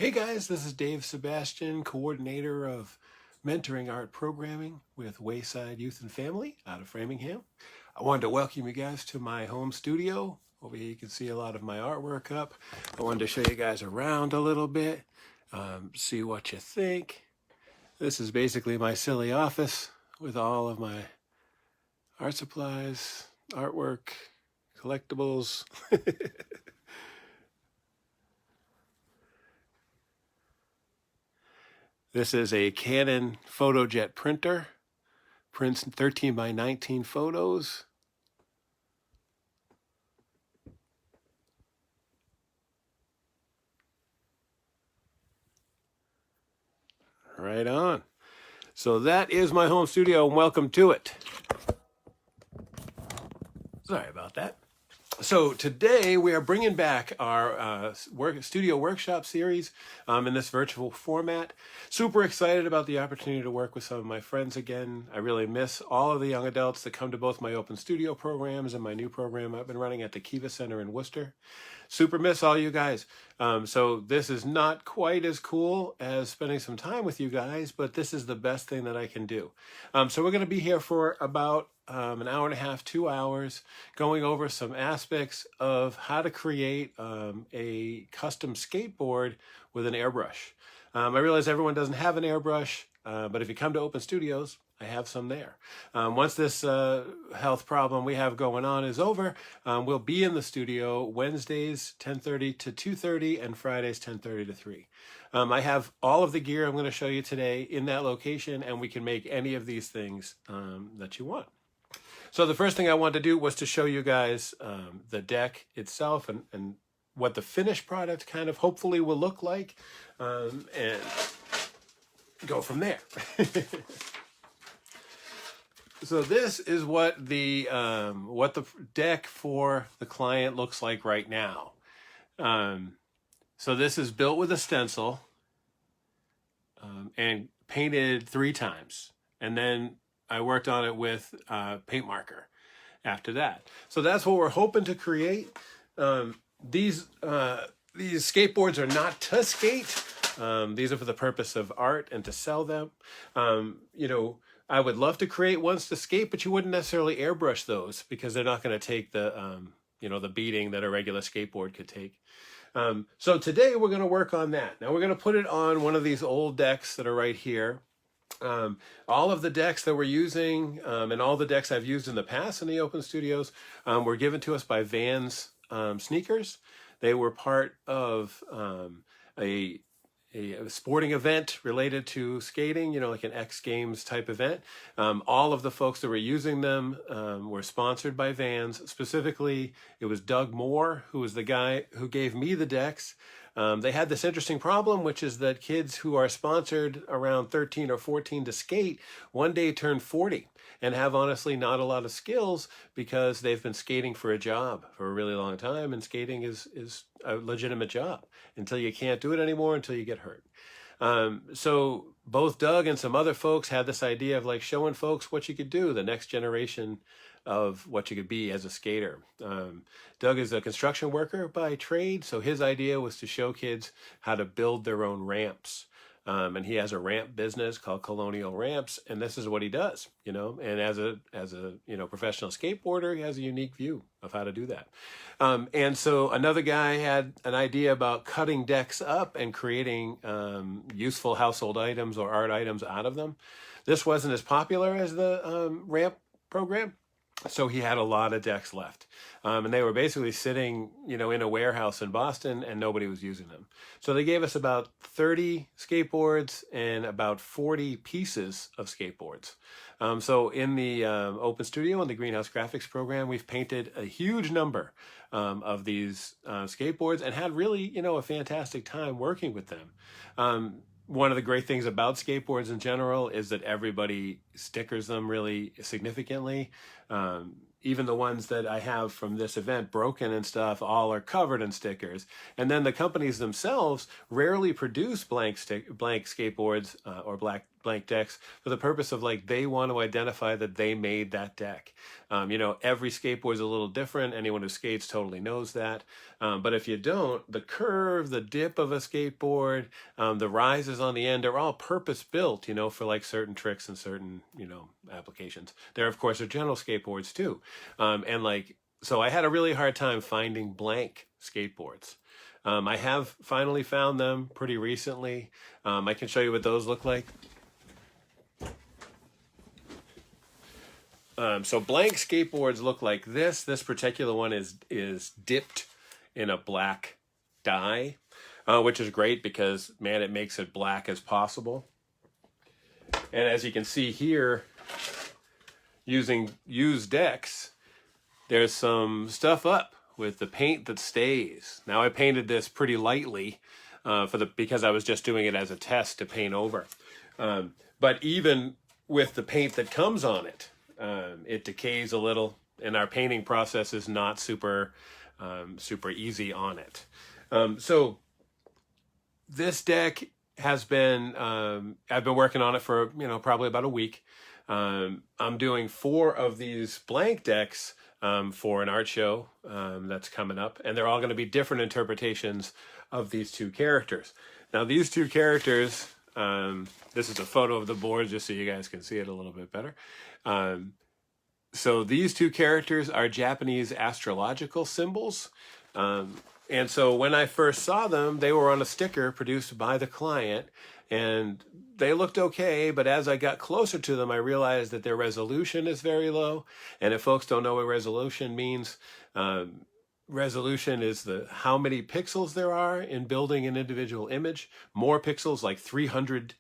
Hey guys, this is Sebastian, coordinator of mentoring art programming with Wayside Youth and Family out of Framingham. I wanted to welcome you guys to my home studio. Over here you can see a lot of my artwork up. I wanted to show you guys around a little bit, see what you think. This is basically my silly office with all of my art supplies, artwork, collectibles. This is a Canon PhotoJet printer, prints 13 by 19 photos. Right on. So that is my home studio, and welcome to it. Sorry about that. So today we are bringing back our studio workshop series in this virtual format. Super excited about the opportunity to work with some of my friends again. I really miss all of the young adults that come to both my open studio programs and my new program I've been running at the Kiva Center in Worcester. Super miss all you guys. So this is not quite as cool as spending some time with you guys, but this is the best thing that I can do. So we're going to be here for about an hour and a half, 2 hours, going over some aspects of how to create a custom skateboard with an airbrush. I realize everyone doesn't have an airbrush, but if you come to Open Studios, I have some there. Once this health problem we have going on is over, we'll be in the studio Wednesdays 10:30 to 2:30 and Fridays 10:30 to 3. I have all of the gear I'm going to show you today in that location, and we can make any of these things that you want. So the first thing I wanted to do was to show you guys the deck itself and what the finished product kind of hopefully will look like, and go from there. So this is what the deck for the client looks like right now. So this is built with a stencil and painted 3 times, and then I worked on it with paint marker after that. So that's what we're hoping to create. These skateboards are not to skate. These are for the purpose of art and to sell them. You know, I would love to create ones to skate, but you wouldn't necessarily airbrush those because they're not going to take the, you know, the beating that a regular skateboard could take. So today we're going to work on that. Now we're going to put it on one of these old decks that are right here. All of the decks that we're using and all the decks I've used in the past in the Open Studios were given to us by Vans Sneakers. They were part of a sporting event related to skating, you know, like an X Games type event. All of the folks that were using them were sponsored by Vans. Specifically, it was Doug Moore, who was the guy who gave me the decks. They had this interesting problem, which is that kids who are sponsored around 13 or 14 to skate one day turn 40 and have honestly not a lot of skills because they've been skating for a job for a really long time, and skating is a legitimate job until you can't do it anymore, until you get hurt. So both Doug and some other folks had this idea of like showing folks what you could do, the next generation of what you could be as a skater. Doug is a construction worker by trade, so his idea was to show kids how to build their own ramps. And he has a ramp business called Colonial Ramps, and this is what he does, you know. And as a you know, professional skateboarder, he has a unique view of how to do that. And so another guy had an idea about cutting decks up and creating useful household items or art items out of them. This wasn't as popular as the ramp program, so he had a lot of decks left. And they were basically sitting, you know, in a warehouse in Boston, and nobody was using them. So they gave us about 30 skateboards and about 40 pieces of skateboards. So in the Open Studio and the Greenhouse Graphics program, we've painted a huge number of these skateboards and had really, you know, a fantastic time working with them. One of the great things about skateboards in general is that everybody stickers them really significantly. Even the ones that I have from this event, broken and stuff, all are covered in stickers. And then the companies themselves rarely produce blank skateboards or blank decks for the purpose of like they want to identify that they made that deck. You know, every skateboard is a little different. Anyone who skates totally knows that. But if you don't, the curve, the dip of a skateboard, the rises on the end are all purpose built, you know, for like certain tricks and certain, you know, applications. There, of course, are general skateboards too. And like, so I had a really hard time finding blank skateboards. I have finally found them pretty recently. I can show you what those look like. So blank skateboards look like this. This particular one is dipped in a black dye, which is great because, man, it makes it black as possible. And as you can see here, using used decks, there's some stuff up with the paint that stays. Now I painted this pretty lightly because I was just doing it as a test to paint over. But even with the paint that comes on it, it decays a little, and our painting process is not super easy on it. So this deck has been, I've been working on it for, you know, probably about a week. I'm doing 4 of these blank decks for an art show that's coming up, and they're all going to be different interpretations of these 2 characters. Now these 2 characters, this is a photo of the board just so you guys can see it a little bit better. So these 2 characters are Japanese astrological symbols. And so when I first saw them, they were on a sticker produced by the client, and they looked okay, but as I got closer to them, I realized that their resolution is very low. And if folks don't know what resolution means, resolution is how many pixels there are in building an individual image. More pixels, like 300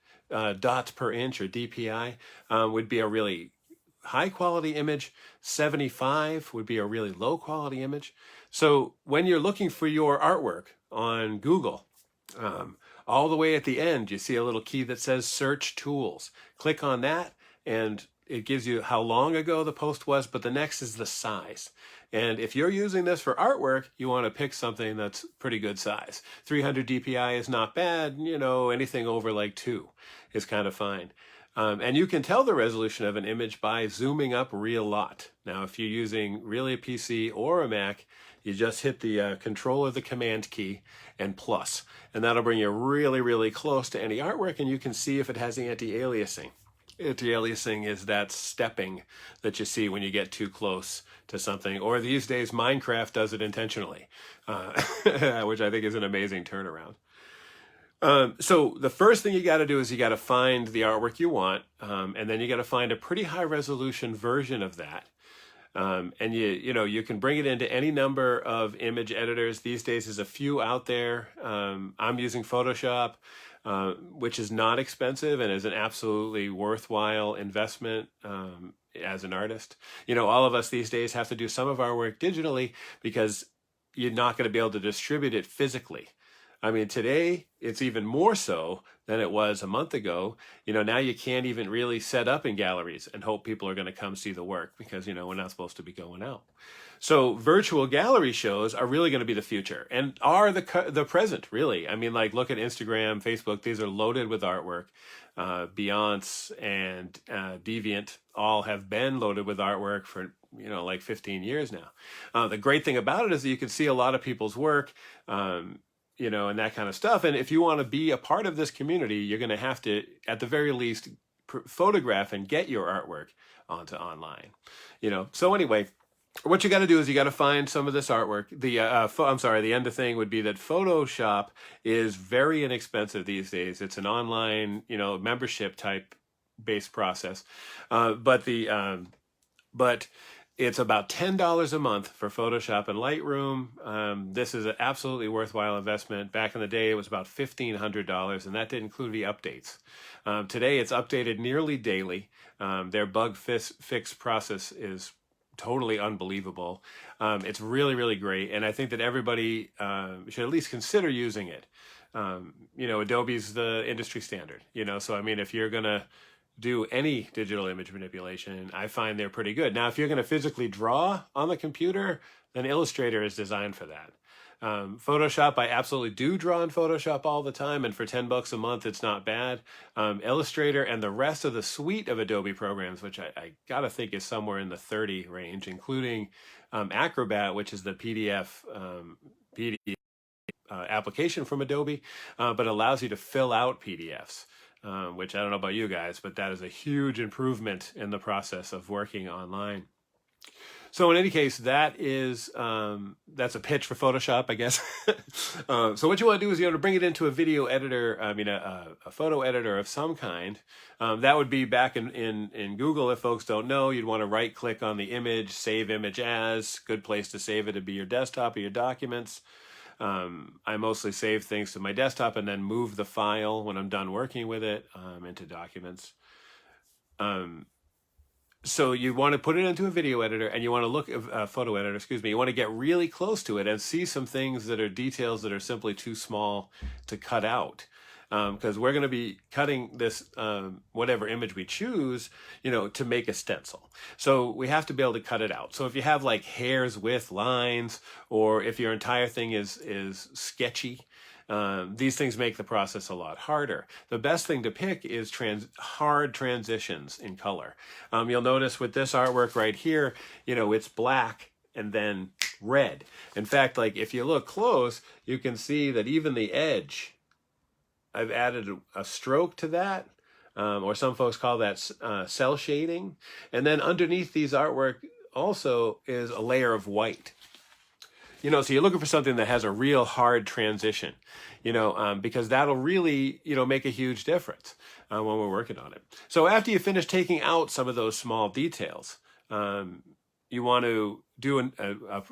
dots per inch, or DPI, would be a really high quality image. 75 would be a really low quality image. So when you're looking for your artwork on Google, all the way at the end, you see a little key that says search tools. Click on that and it gives you how long ago the post was, but the next is the size. And if you're using this for artwork, you want to pick something that's pretty good size. 300 DPI is not bad. You know, anything over like 2 is kind of fine. And you can tell the resolution of an image by zooming up real lot. Now, if you're using really a PC or a Mac, you just hit the control or the command key and plus, and that'll bring you really, really close to any artwork, and you can see if it has anti-aliasing. Anti-aliasing is that stepping that you see when you get too close to something, or these days Minecraft does it intentionally, which I think is an amazing turnaround. So the first thing you got to do is you got to find the artwork you want, and then you got to find a pretty high resolution version of that. And you can bring it into any number of image editors. These days there's a few out there. I'm using Photoshop, which is not expensive and is an absolutely worthwhile investment as an artist. You know, all of us these days have to do some of our work digitally because you're not going to be able to distribute it physically. I mean, today it's even more so than it was a month ago. You know, now you can't even really set up in galleries and hope people are going to come see the work because, you know, we're not supposed to be going out. So virtual gallery shows are really going to be the future and are the present, really. I mean, like, look at Instagram, Facebook. These are loaded with artwork. Beyonce and Deviant all have been loaded with artwork for, you know, like 15 years now. The great thing about it is that you can see a lot of people's work, you know, and that kind of stuff. And if you want to be a part of this community, you're going to have to, at the very least, photograph and get your artwork onto online. You know, so anyway, what you got to do is you got to find some of this artwork. The end of thing would be that Photoshop is very inexpensive these days. It's an online, you know, membership type based process, but it's about $10 a month for Photoshop and Lightroom. This is an absolutely worthwhile investment. Back in the day, it was about $1,500, and that didn't include the updates. Today, it's updated nearly daily. Their bug fix process is totally unbelievable. It's really, really great, and I think that everybody should at least consider using it. You know, Adobe's the industry standard, you know, so I mean, if you're going to do any digital image manipulation, I find they're pretty good. Now, if you're going to physically draw on the computer, then Illustrator is designed for that. Photoshop, I absolutely do draw in Photoshop all the time, and for $10 a month, it's not bad. Illustrator and the rest of the suite of Adobe programs, which I gotta think is somewhere in the 30 range, including Acrobat, which is the PDF application from Adobe, but allows you to fill out PDFs. Which I don't know about you guys, but that is a huge improvement in the process of working online. So in any case, that is that's a pitch for Photoshop, I guess. So what you want to do is to bring it into a video editor, a photo editor of some kind. That would be back in Google. If folks don't know, you'd want to right click on the image, save image as. Good place to save it to be your desktop or your documents. I mostly save things to my desktop and then move the file when I'm done working with it into documents. So you want to put it into a video editor, and you want to look at a photo editor, excuse me. You want to get really close to it and see some things that are details that are simply too small to cut out. Because we're going to be cutting this, whatever image we choose, to make a stencil. So we have to be able to cut it out. So if you have like hairs with lines, or if your entire thing is sketchy, these things make the process a lot harder. The best thing to pick is hard transitions in color. You'll notice with this artwork right here, it's black and then red. In fact, like if you look close, you can see that even the edge, I've added a stroke to that, or some folks call that cell shading. And then underneath these artwork also is a layer of white. So you're looking for something that has a real hard transition, because that'll really, make a huge difference when we're working on it. So after you finish taking out some of those small details, you want to do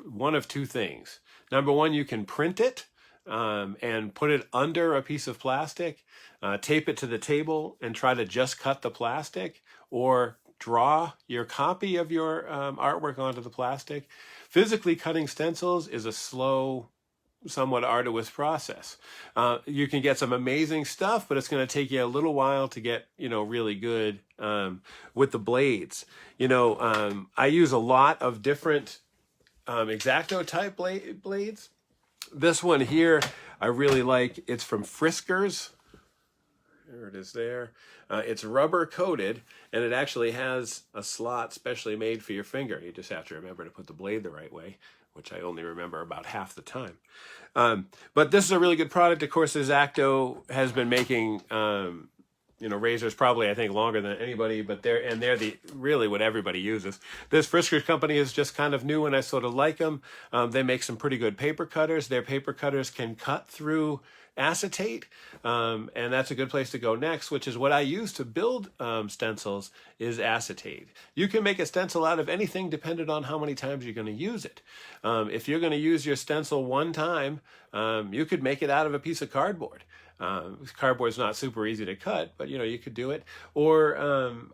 one of two things. Number one, you can print it and put it under a piece of plastic, tape it to the table and try to just cut the plastic, or draw your copy of your artwork onto the plastic. Physically cutting stencils is a slow, somewhat arduous process. You can get some amazing stuff, but it's going to take you a little while to get, really good with the blades. I use a lot of different X-Acto type blades. This one here, I really like. It's from Friskers. There it is there. It's rubber coated, and it actually has a slot specially made for your finger. You just have to remember to put the blade the right way, which I only remember about half the time. But this is a really good product. Of course, X-Acto has been making razors probably, I think, longer than anybody, but they're really what everybody uses. This Friskers company is just kind of new, and I sort of like them. They make some pretty good paper cutters. Their paper cutters can cut through acetate, and that's a good place to go next, which is what I use to build stencils, is acetate. You can make a stencil out of anything depending on how many times you're going to use it. If you're going to use your stencil one time, you could make it out of a piece of cardboard. Cardboard's not super easy to cut, but you could do it. Or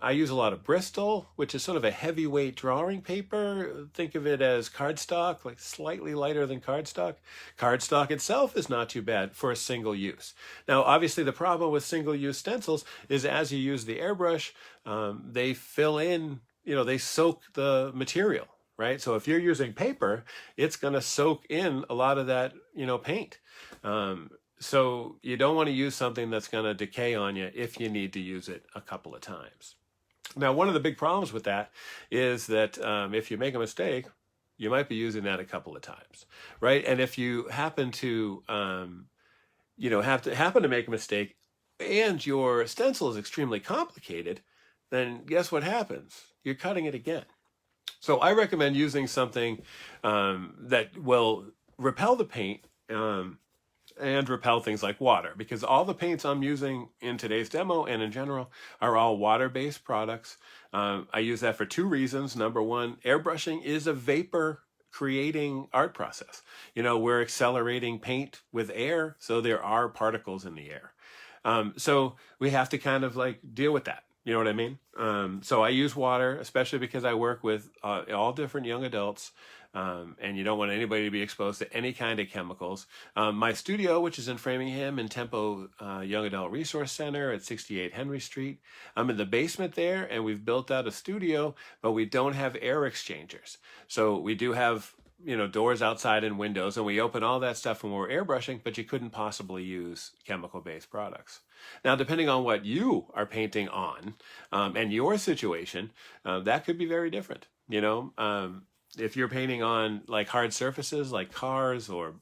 I use a lot of Bristol, which is sort of a heavyweight drawing paper. Think of it as cardstock, like slightly lighter than cardstock. Cardstock itself is not too bad for a single use. Now, obviously, the problem with single-use stencils is as you use the airbrush, they fill in, they soak the material, right? So if you're using paper, it's going to soak in a lot of that, paint. So you don't want to use something that's going to decay on you if you need to use it a couple of times. Now, one of the big problems with that is that if you make a mistake, you might be using that a couple of times, right? And if you happen to, happen to make a mistake and your stencil is extremely complicated, then guess what happens? You're cutting it again. So I recommend using something that will repel the paint, and repel things like water, because all the paints I'm using in today's demo and in general are all water-based products. I use that for two reasons. Number one, airbrushing is a vapor creating art process. We're accelerating paint with air, so there are particles in the air. So we have to kind of like deal with that. You know what I mean? So I use water, especially because I work with all different young adults, and you don't want anybody to be exposed to any kind of chemicals. My studio, which is in Framingham in Tempo Young Adult Resource Center at 68 Henry Street, I'm in the basement there, and we've built out a studio, but we don't have air exchangers. So we do have doors outside and windows, and we open all that stuff when we're airbrushing, but you couldn't possibly use chemical-based products. Now, depending on what you are painting on and your situation, that could be very different. If you're painting on like hard surfaces like cars or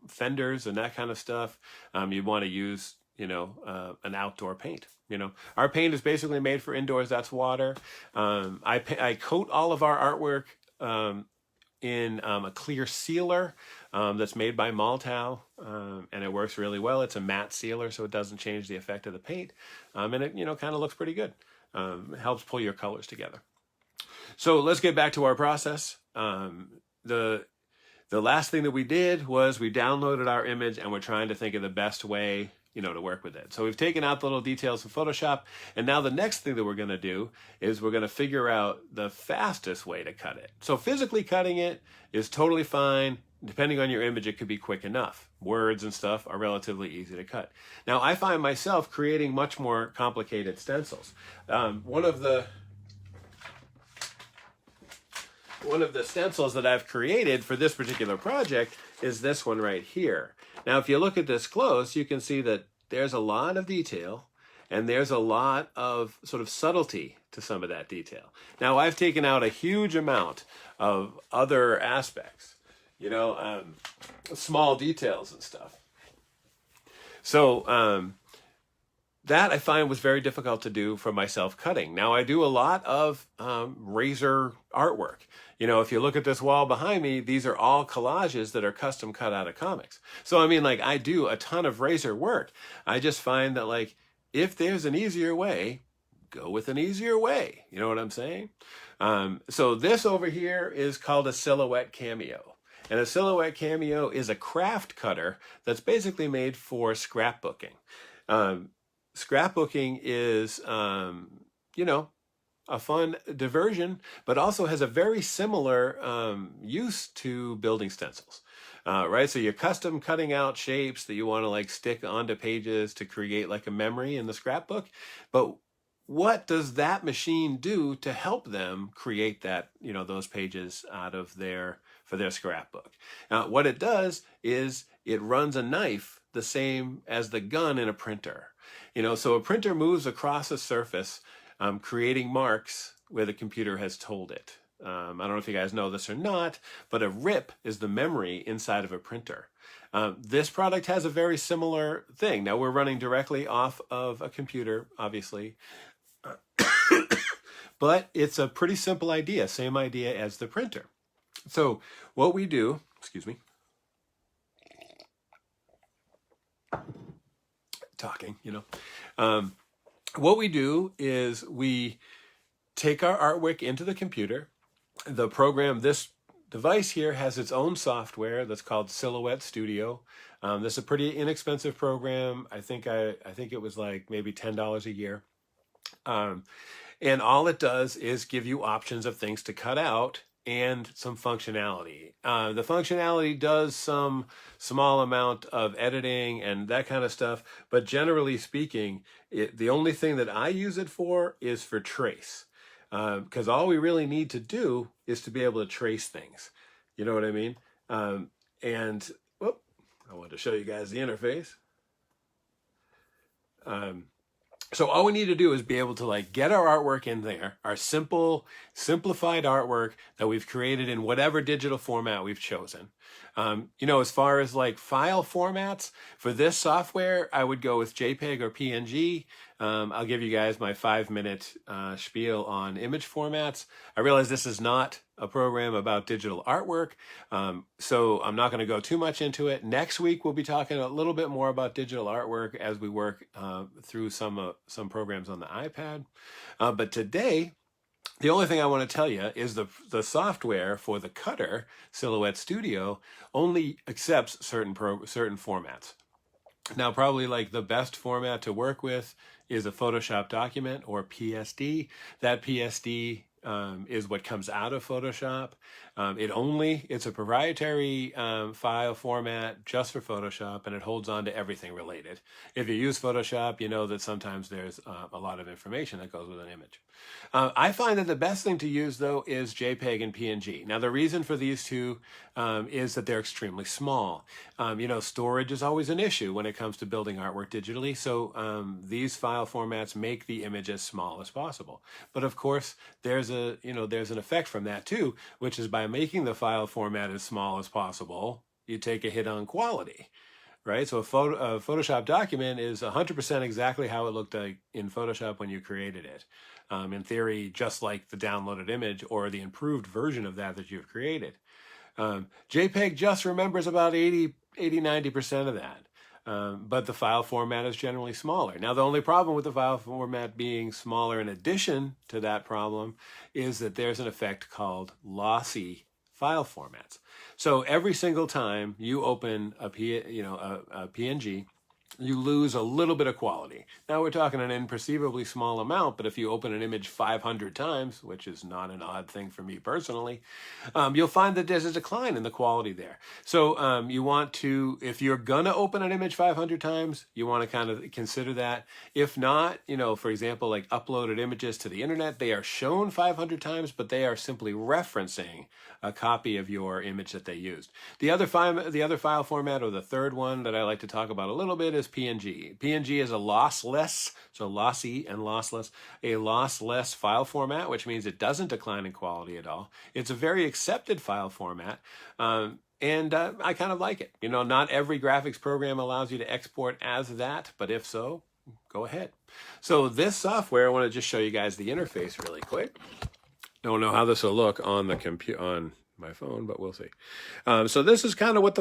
fenders and that kind of stuff, you'd want to use an outdoor paint. Our paint is basically made for indoors. That's water. I coat all of our artwork in a clear sealer that's made by Maltau, and it works really well. It's a matte sealer, so it doesn't change the effect of the paint, and it kind of looks pretty good. It helps pull your colors together. So let's get back to our process. The last thing that we did was we downloaded our image, and we're trying to think of the best way to work with it. So we've taken out the little details from Photoshop, and now the next thing that we're going to do is we're going to figure out the fastest way to cut it. So physically cutting it is totally fine. Depending on your image, it could be quick enough. Words and stuff are relatively easy to cut. Now, I find myself creating much more complicated stencils. One of the stencils that I've created for this particular project is this one right here. Now, if you look at this close, you can see that there's a lot of detail and there's a lot of sort of subtlety to some of that detail. Now, I've taken out a huge amount of other aspects, small details and stuff. So that I find was very difficult to do for myself cutting. Now, I do a lot of razor artwork. If you look at this wall behind me, these are all collages that are custom cut out of comics. So, I do a ton of razor work. I just find that, if there's an easier way, go with an easier way. You know what I'm saying? So this over here is called a silhouette cameo. And a silhouette cameo is a craft cutter that's basically made for scrapbooking. Scrapbooking is, a fun diversion, but also has a very similar use to building stencils, right? So you're custom cutting out shapes that you want to stick onto pages to create a memory in the scrapbook. But what does that machine do to help them create that, those pages for their scrapbook? What it does is it runs a knife the same as the gun in a printer. So a printer moves across a surface, creating marks where the computer has told it. I don't know if you guys know this or not, but a rip is the memory inside of a printer. This product has a very similar thing. Now, we're running directly off of a computer, obviously, but it's a pretty simple idea, same idea as the printer. So what we do, excuse me, talking, what we do is we take our artwork into the computer. The program, this device here has its own software that's called Silhouette Studio. This is a pretty inexpensive program. I think it was maybe $10 a year. And all it does is give you options of things to cut out and some functionality. The functionality does some small amount of editing and that kind of stuff, but generally speaking, the only thing that I use it for is for trace, because all we really need to do is to be able to trace things. You know what I mean? And I wanted to show you guys the interface. So all we need to do is be able to get our artwork in there, our simplified artwork that we've created in whatever digital format we've chosen. As far as file formats for this software, I would go with JPEG or PNG. I'll give you guys my 5-minute spiel on image formats. I realize this is not a program about digital artwork, so I'm not going to go too much into it. Next week, we'll be talking a little bit more about digital artwork as we work through some programs on the iPad. But today, the only thing I want to tell you is the software for the cutter, Silhouette Studio, only accepts certain formats. Now, probably the best format to work with is a Photoshop document or PSD. That PSD is what comes out of Photoshop. It's a proprietary file format just for Photoshop, and it holds on to everything related. If you use Photoshop, you know that sometimes there's a lot of information that goes with an image. I find that the best thing to use, though, is JPEG and PNG. Now, the reason for these two is that they're extremely small. Storage is always an issue when it comes to building artwork digitally, so these file formats make the image as small as possible. But of course, there's an effect from that too, which is by making the file format as small as possible, you take a hit on quality. Right, so a Photoshop document is 100% exactly how it looked like in Photoshop when you created it. In theory, just like the downloaded image or the improved version of that you've created. JPEG just remembers about 80-90% of that. But the file format is generally smaller. Now, the only problem with the file format being smaller in addition to that problem is that there's an effect called lossy file formats. So every single time you open a PNG, you lose a little bit of quality. Now we're talking an imperceivably small amount, but if you open an image 500 times, which is not an odd thing for me personally, you'll find that there's a decline in the quality there. So you want to, if you're gonna open an image 500 times, you want to kind of consider that. If not, for example, like uploaded images to the internet, they are shown 500 times, but they are simply referencing a copy of your image that they used. The other file format, or the third one that I like to talk about a little bit, is PNG. PNG is a lossless, so lossy and lossless, a lossless file format, which means it doesn't decline in quality at all. It's a very accepted file format, and I kind of like it. Not every graphics program allows you to export as that, but if so, go ahead. So this software, I want to just show you guys the interface really quick. Don't know how this will look on the on my phone, but we'll see. So this is kind of what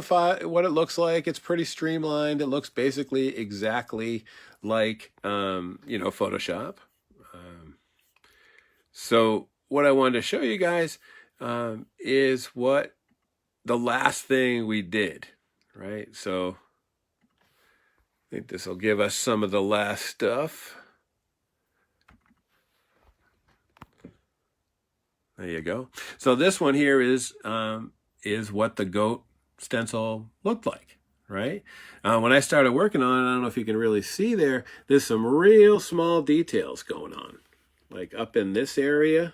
what it looks like. It's pretty streamlined. It looks basically exactly like Photoshop. So what I wanted to show you guys is what the last thing we did, right? So I think this will give us some of the last stuff. There you go. So this one here is what the goat stencil looked like, right? When I started working on it, I don't know if you can really see there's some real small details going on, like up in this area.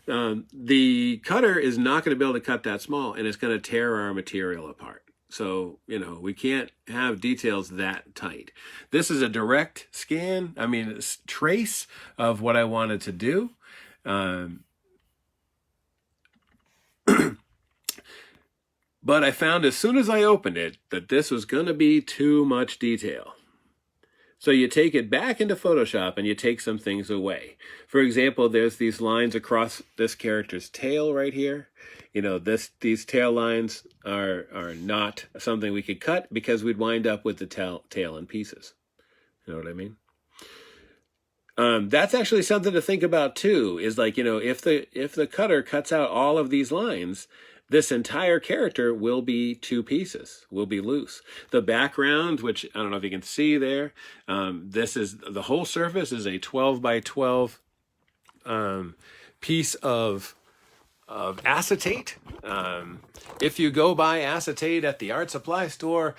The cutter is not going to be able to cut that small, and it's going to tear our material apart. So, we can't have details that tight. This is a direct scan, trace of what I wanted to do. But I found as soon as I opened it that this was going to be too much detail. So you take it back into Photoshop and you take some things away. For example, there's these lines across this character's tail right here. These tail lines are not something we could cut because we'd wind up with the tail in pieces. You know what I mean? That's actually something to think about too, is like, if the cutter cuts out all of these lines, this entire character will be two pieces, will be loose. The background, which I don't know if you can see there, the whole surface is a 12 by 12 piece of acetate. If you go buy acetate at the art supply store,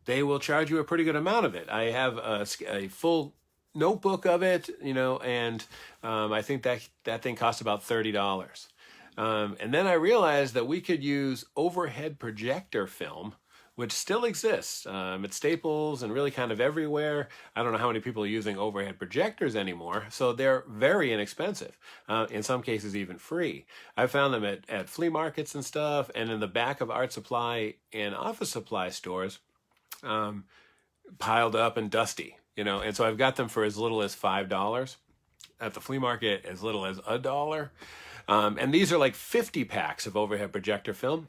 they will charge you a pretty good amount of it. I have a full notebook of it, and I think that thing costs about $30. And then I realized that we could use overhead projector film, which still exists at Staples and really kind of everywhere. I don't know how many people are using overhead projectors anymore, so they're very inexpensive, in some cases even free. I found them at flea markets and stuff, and in the back of art supply and office supply stores, piled up and dusty, and so I've got them for as little as $5, at the flea market as little as $1. And these are like 50 packs of overhead projector film.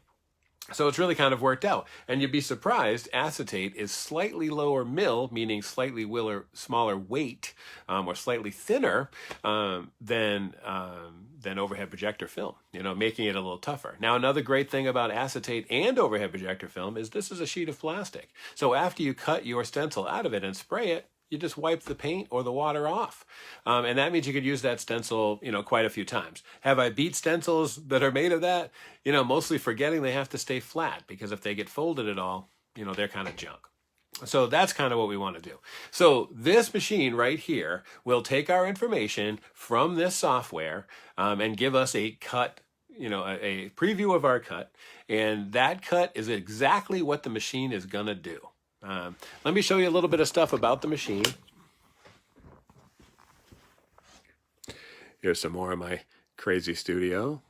So it's really kind of worked out. And you'd be surprised, acetate is slightly lower mil, meaning slightly smaller weight, or slightly thinner than overhead projector film, making it a little tougher. Now, another great thing about acetate and overhead projector film is this is a sheet of plastic. So after you cut your stencil out of it and spray it, you just wipe the paint or the water off. And that means you could use that stencil, quite a few times. Have I beat stencils that are made of that? Mostly forgetting they have to stay flat, because if they get folded at all, they're kind of junk. So that's kind of what we want to do. So this machine right here will take our information from this software and give us a cut, a preview of our cut. And that cut is exactly what the machine is going to do. Let me show you a little bit of stuff about the machine. Here's some more of my crazy studio.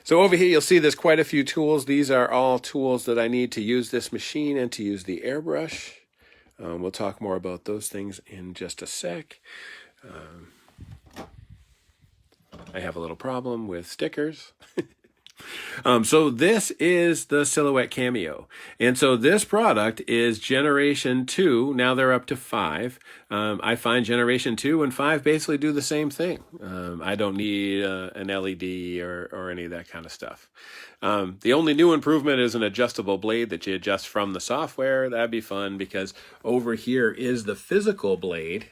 So over here, you'll see there's quite a few tools. These are all tools that I need to use this machine and to use the airbrush. We'll talk more about those things in just a sec. I have a little problem with stickers. So this is the Silhouette Cameo. And so this product is generation 2. Now they're up to 5. I find generation 2 and 5 basically do the same thing. I don't need an LED or any of that kind of stuff. The only new improvement is an adjustable blade that you adjust from the software. That'd be fun, because over here is the physical blade.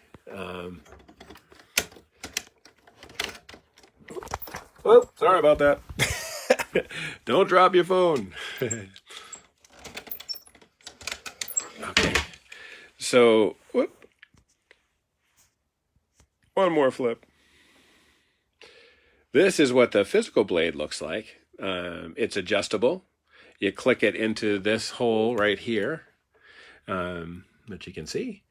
Oh, sorry about that. Don't drop your phone. Okay. So, whoop. One more flip. This is what the physical blade looks like. It's adjustable. You click it into this hole right here, that you can see.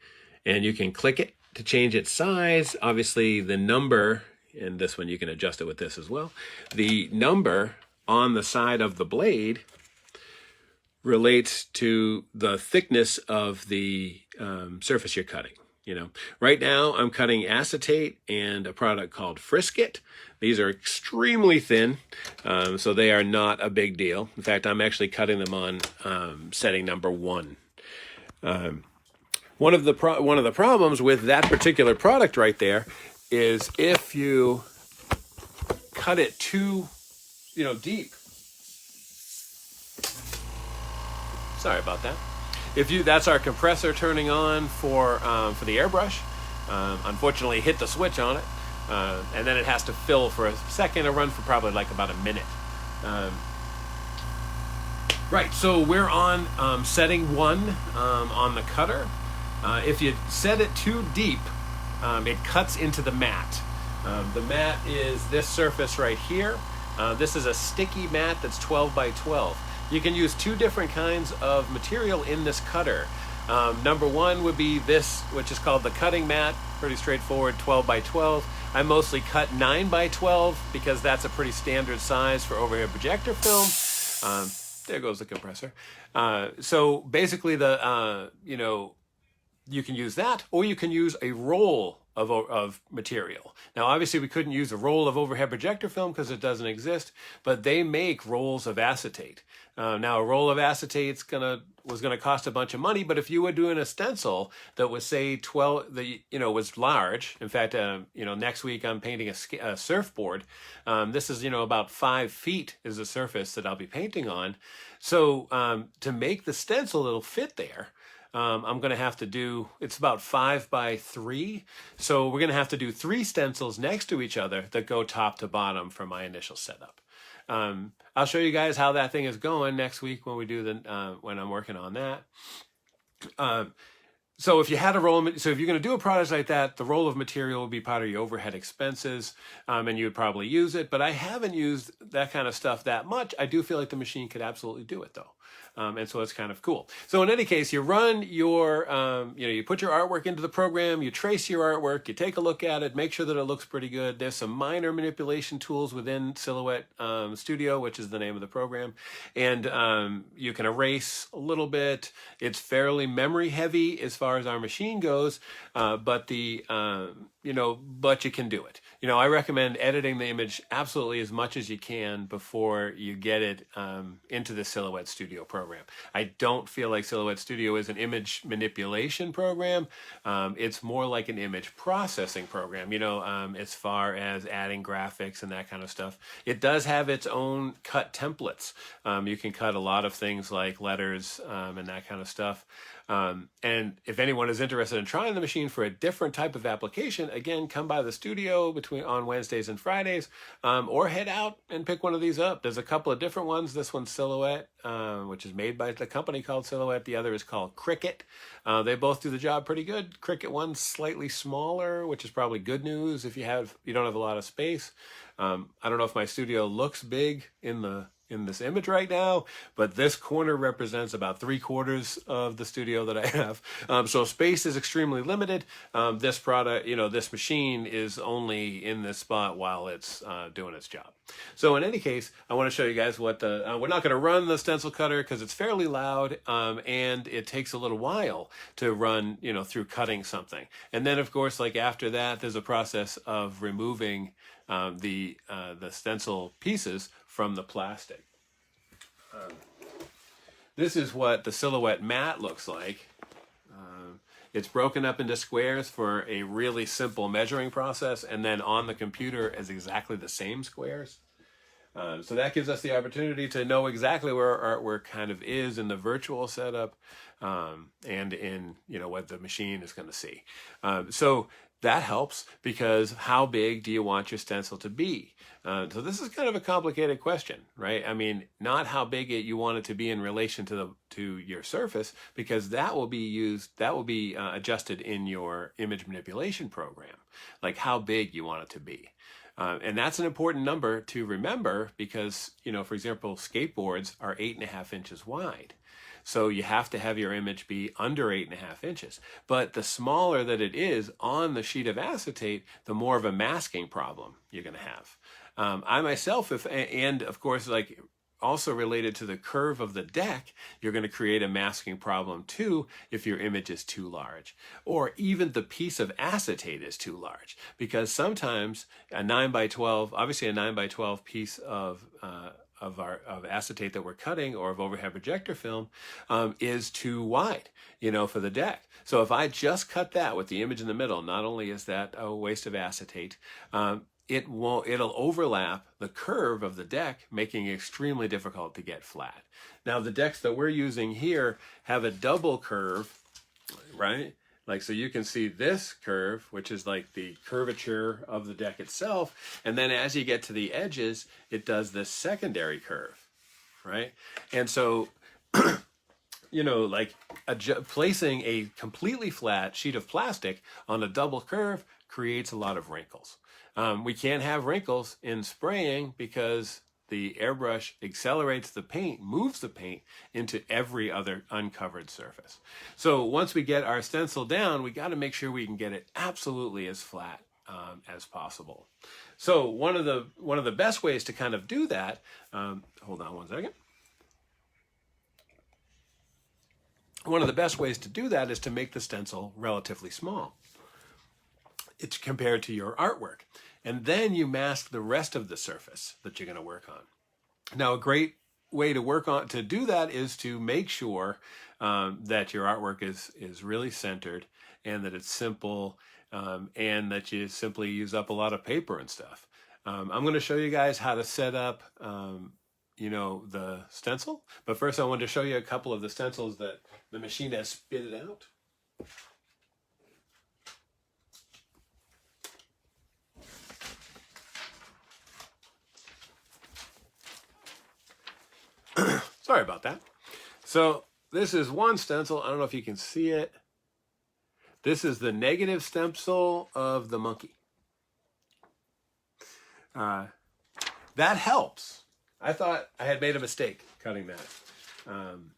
And you can click it to change its size. Obviously, the number, and this one you can adjust it with this as well. The number on the side of the blade relates to the thickness of the surface you're cutting. Right now I'm cutting acetate and a product called Frisket. These are extremely thin, so they are not a big deal. In fact, I'm actually cutting them on setting number 1. One of the problems with that particular product right there is if you cut it too deep. Sorry about that. That's our compressor turning on for the airbrush. Unfortunately, hit the switch on it, and then it has to fill for a second. It run for probably like about a minute. Right. So we're on setting 1 on the cutter. If you set it too deep, it cuts into the mat. The mat is this surface right here. This is a sticky mat that's 12 by 12. You can use 2 different kinds of material in this cutter. Number 1 would be this, which is called the cutting mat. Pretty straightforward, 12 by 12. I mostly cut 9 by 12 because that's a pretty standard size for overhead projector film. There goes the compressor. So basically, you can use that, or you can use a roll of material. Now, obviously, we couldn't use a roll of overhead projector film because it doesn't exist, but they make rolls of acetate. Now, a roll of acetate was gonna cost a bunch of money, but if you were doing a stencil that was, say, 12, was large. In fact, next week I'm painting a surfboard. This is, about 5 feet is the surface that I'll be painting on. So to make the stencil, it'll fit there. I'm going to have to do, it's about 5 by 3. So we're going to have to do 3 stencils next to each other that go top to bottom for my initial setup. I'll show you guys how that thing is going next week when we do when I'm working on that. So if you had a roll, so if you're going to do a product like that, the roll of material will be part of your overhead expenses, and you would probably use it. But I haven't used that kind of stuff that much. I do feel like the machine could absolutely do it, though. And so it's kind of cool. So in any case, you run your, you put your artwork into the program, you trace your artwork, you take a look at it, make sure that it looks pretty good. There's some minor manipulation tools within Silhouette Studio, which is the name of the program. And you can erase a little bit. It's fairly memory heavy as far as our machine goes, but the but you can do it. I recommend editing the image absolutely as much as you can before you get it into the Silhouette Studio program. I don't feel like Silhouette Studio is an image manipulation program. It's more like an image processing program, as far as adding graphics and that kind of stuff. It does have its own cut templates. You can cut a lot of things like letters and that kind of stuff. And if anyone is interested in trying the machine for a different type of application, again, come by the studio on Wednesdays and Fridays, or head out and pick one of these up. There's a couple of different ones. This one's Silhouette, which is made by the company called Silhouette. The other is called Cricut. They both do the job pretty good. Cricut one's slightly smaller, which is probably good news if you don't have a lot of space. I don't know if my studio looks big in this image right now, but this corner represents about 3/4 of the studio that I have. So space is extremely limited. This product, this machine is only in this spot while it's doing its job. So in any case, I want to show you guys what we're not going to run the stencil cutter because it's fairly loud, and it takes a little while to run, through cutting something. And then of course, like after that, there's a process of removing the stencil pieces from the plastic. This is what the Silhouette mat looks like. It's broken up into squares for a really simple measuring process, and then on the computer is exactly the same squares. So that gives us the opportunity to know exactly where our artwork kind of is in the virtual setup, and in what the machine is going to see. So that helps, because how big do you want your stencil to be? So this is kind of a complicated question, right? I mean, not how big you want it to be in relation to your surface, because that will be adjusted in your image manipulation program, like how big you want it to be. And that's an important number to remember because, for example, skateboards are 8.5 inches wide. So you have to have your image be under 8.5 inches. But the smaller that it is on the sheet of acetate, the more of a masking problem you're going to have. I myself, and of course, like also related to the curve of the deck, you're going to create a masking problem too if your image is too large, or even the piece of acetate is too large, because sometimes a 9x12, obviously a 9x12 piece of acetate that we're cutting, or of overhead projector film, is too wide, for the deck. So if I just cut that with the image in the middle, not only is that a waste of acetate, it'll overlap the curve of the deck, making it extremely difficult to get flat. Now the decks that we're using here have a double curve, right? Like, so you can see this curve, which is like the curvature of the deck itself. And then as you get to the edges, it does this secondary curve, right? And so, placing a completely flat sheet of plastic on a double curve creates a lot of wrinkles. We can't have wrinkles in spraying because the airbrush accelerates the paint, moves the paint into every other uncovered surface. So once we get our stencil down, we got to make sure we can get it absolutely as flat as possible. So one of the best ways to kind of do that, hold on one second. One of the best ways to do that is to make the stencil relatively small. It's compared to your artwork. And then you mask the rest of the surface that you're going to work on. Now, a great way to do that is to make sure that your artwork is really centered, and that it's simple, and that you simply use up a lot of paper and stuff. I'm going to show you guys how to set up, the stencil. But first, I wanted to show you a couple of the stencils that the machine has spitted out. Sorry about that. So this is one stencil. I don't know if you can see it. This is the negative stencil of the monkey. That helps. I thought I had made a mistake cutting that.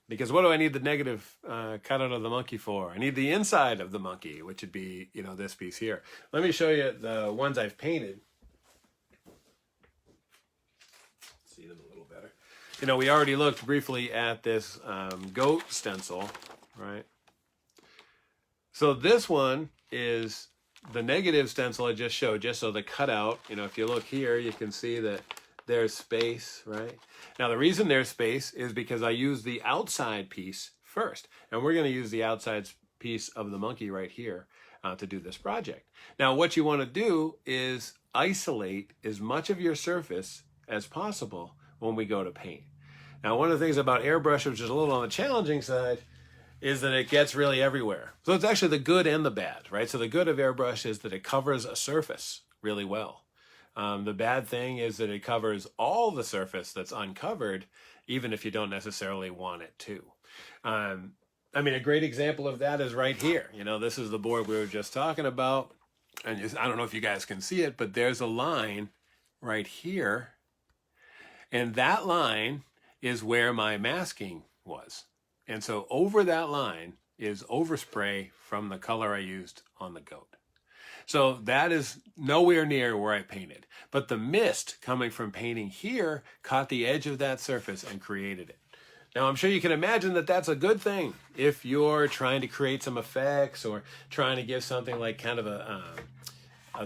Because what do I need the negative cutout of the monkey for? I need the inside of the monkey, which would be, this piece here. Let me show you the ones I've painted. See them a little better. We already looked briefly at this goat stencil, right? So this one is the negative stencil I just showed, just so the cutout, you know, if you look here, you can see that there's space, right? Now, the reason there's space is because I use the outside piece first. And we're going to use the outside piece of the monkey right here to do this project. Now, what you want to do is isolate as much of your surface as possible when we go to paint. Now, one of the things about airbrush, which is a little on the challenging side, is that it gets really everywhere. So it's actually the good and the bad, right? So the good of airbrush is that it covers a surface really well. The bad thing is that it covers all the surface that's uncovered, even if you don't necessarily want it to. I mean, a great example of that is right here. You know, this is the board we were just talking about. And I don't know if you guys can see it, but there's a line right here. And that line is where my masking was. And so over that line is overspray from the color I used on the goat. So that is nowhere near where I painted. But the mist coming from painting here caught the edge of that surface and created it. Now, I'm sure you can imagine that that's a good thing if you're trying to create some effects or trying to give something like kind of a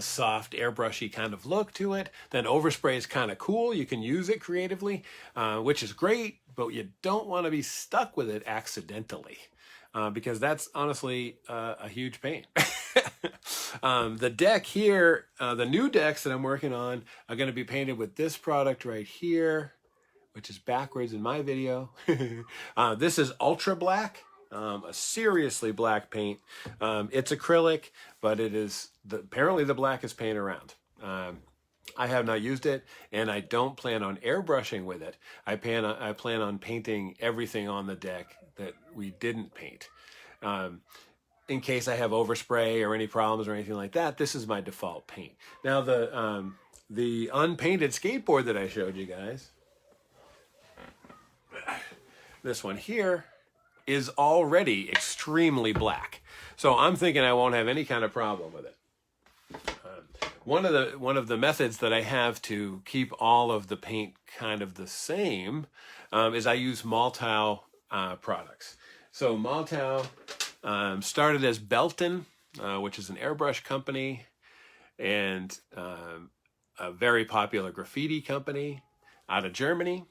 soft airbrushy kind of look to it. Then overspray is kind of cool. You can use it creatively, which is great, but you don't want to be stuck with it accidentally because that's honestly a huge pain. The deck here, the new decks that I'm working on are going to be painted with this product right here, which is backwards in my video. This is ultra black, a seriously black paint. It's acrylic, but it is apparently the blackest paint around. I have not used it, and I don't plan on airbrushing with it. I plan on painting everything on the deck that we didn't paint. In case I have overspray or any problems or anything like that, this is my default paint. Now, the unpainted skateboard that I showed you guys, this one here, is already extremely black. So I'm thinking I won't have any kind of problem with it. One of the methods that I have to keep all of the paint kind of the same is I use Maltau products. So Maltau started as Belton, which is an airbrush company and a very popular graffiti company out of Germany.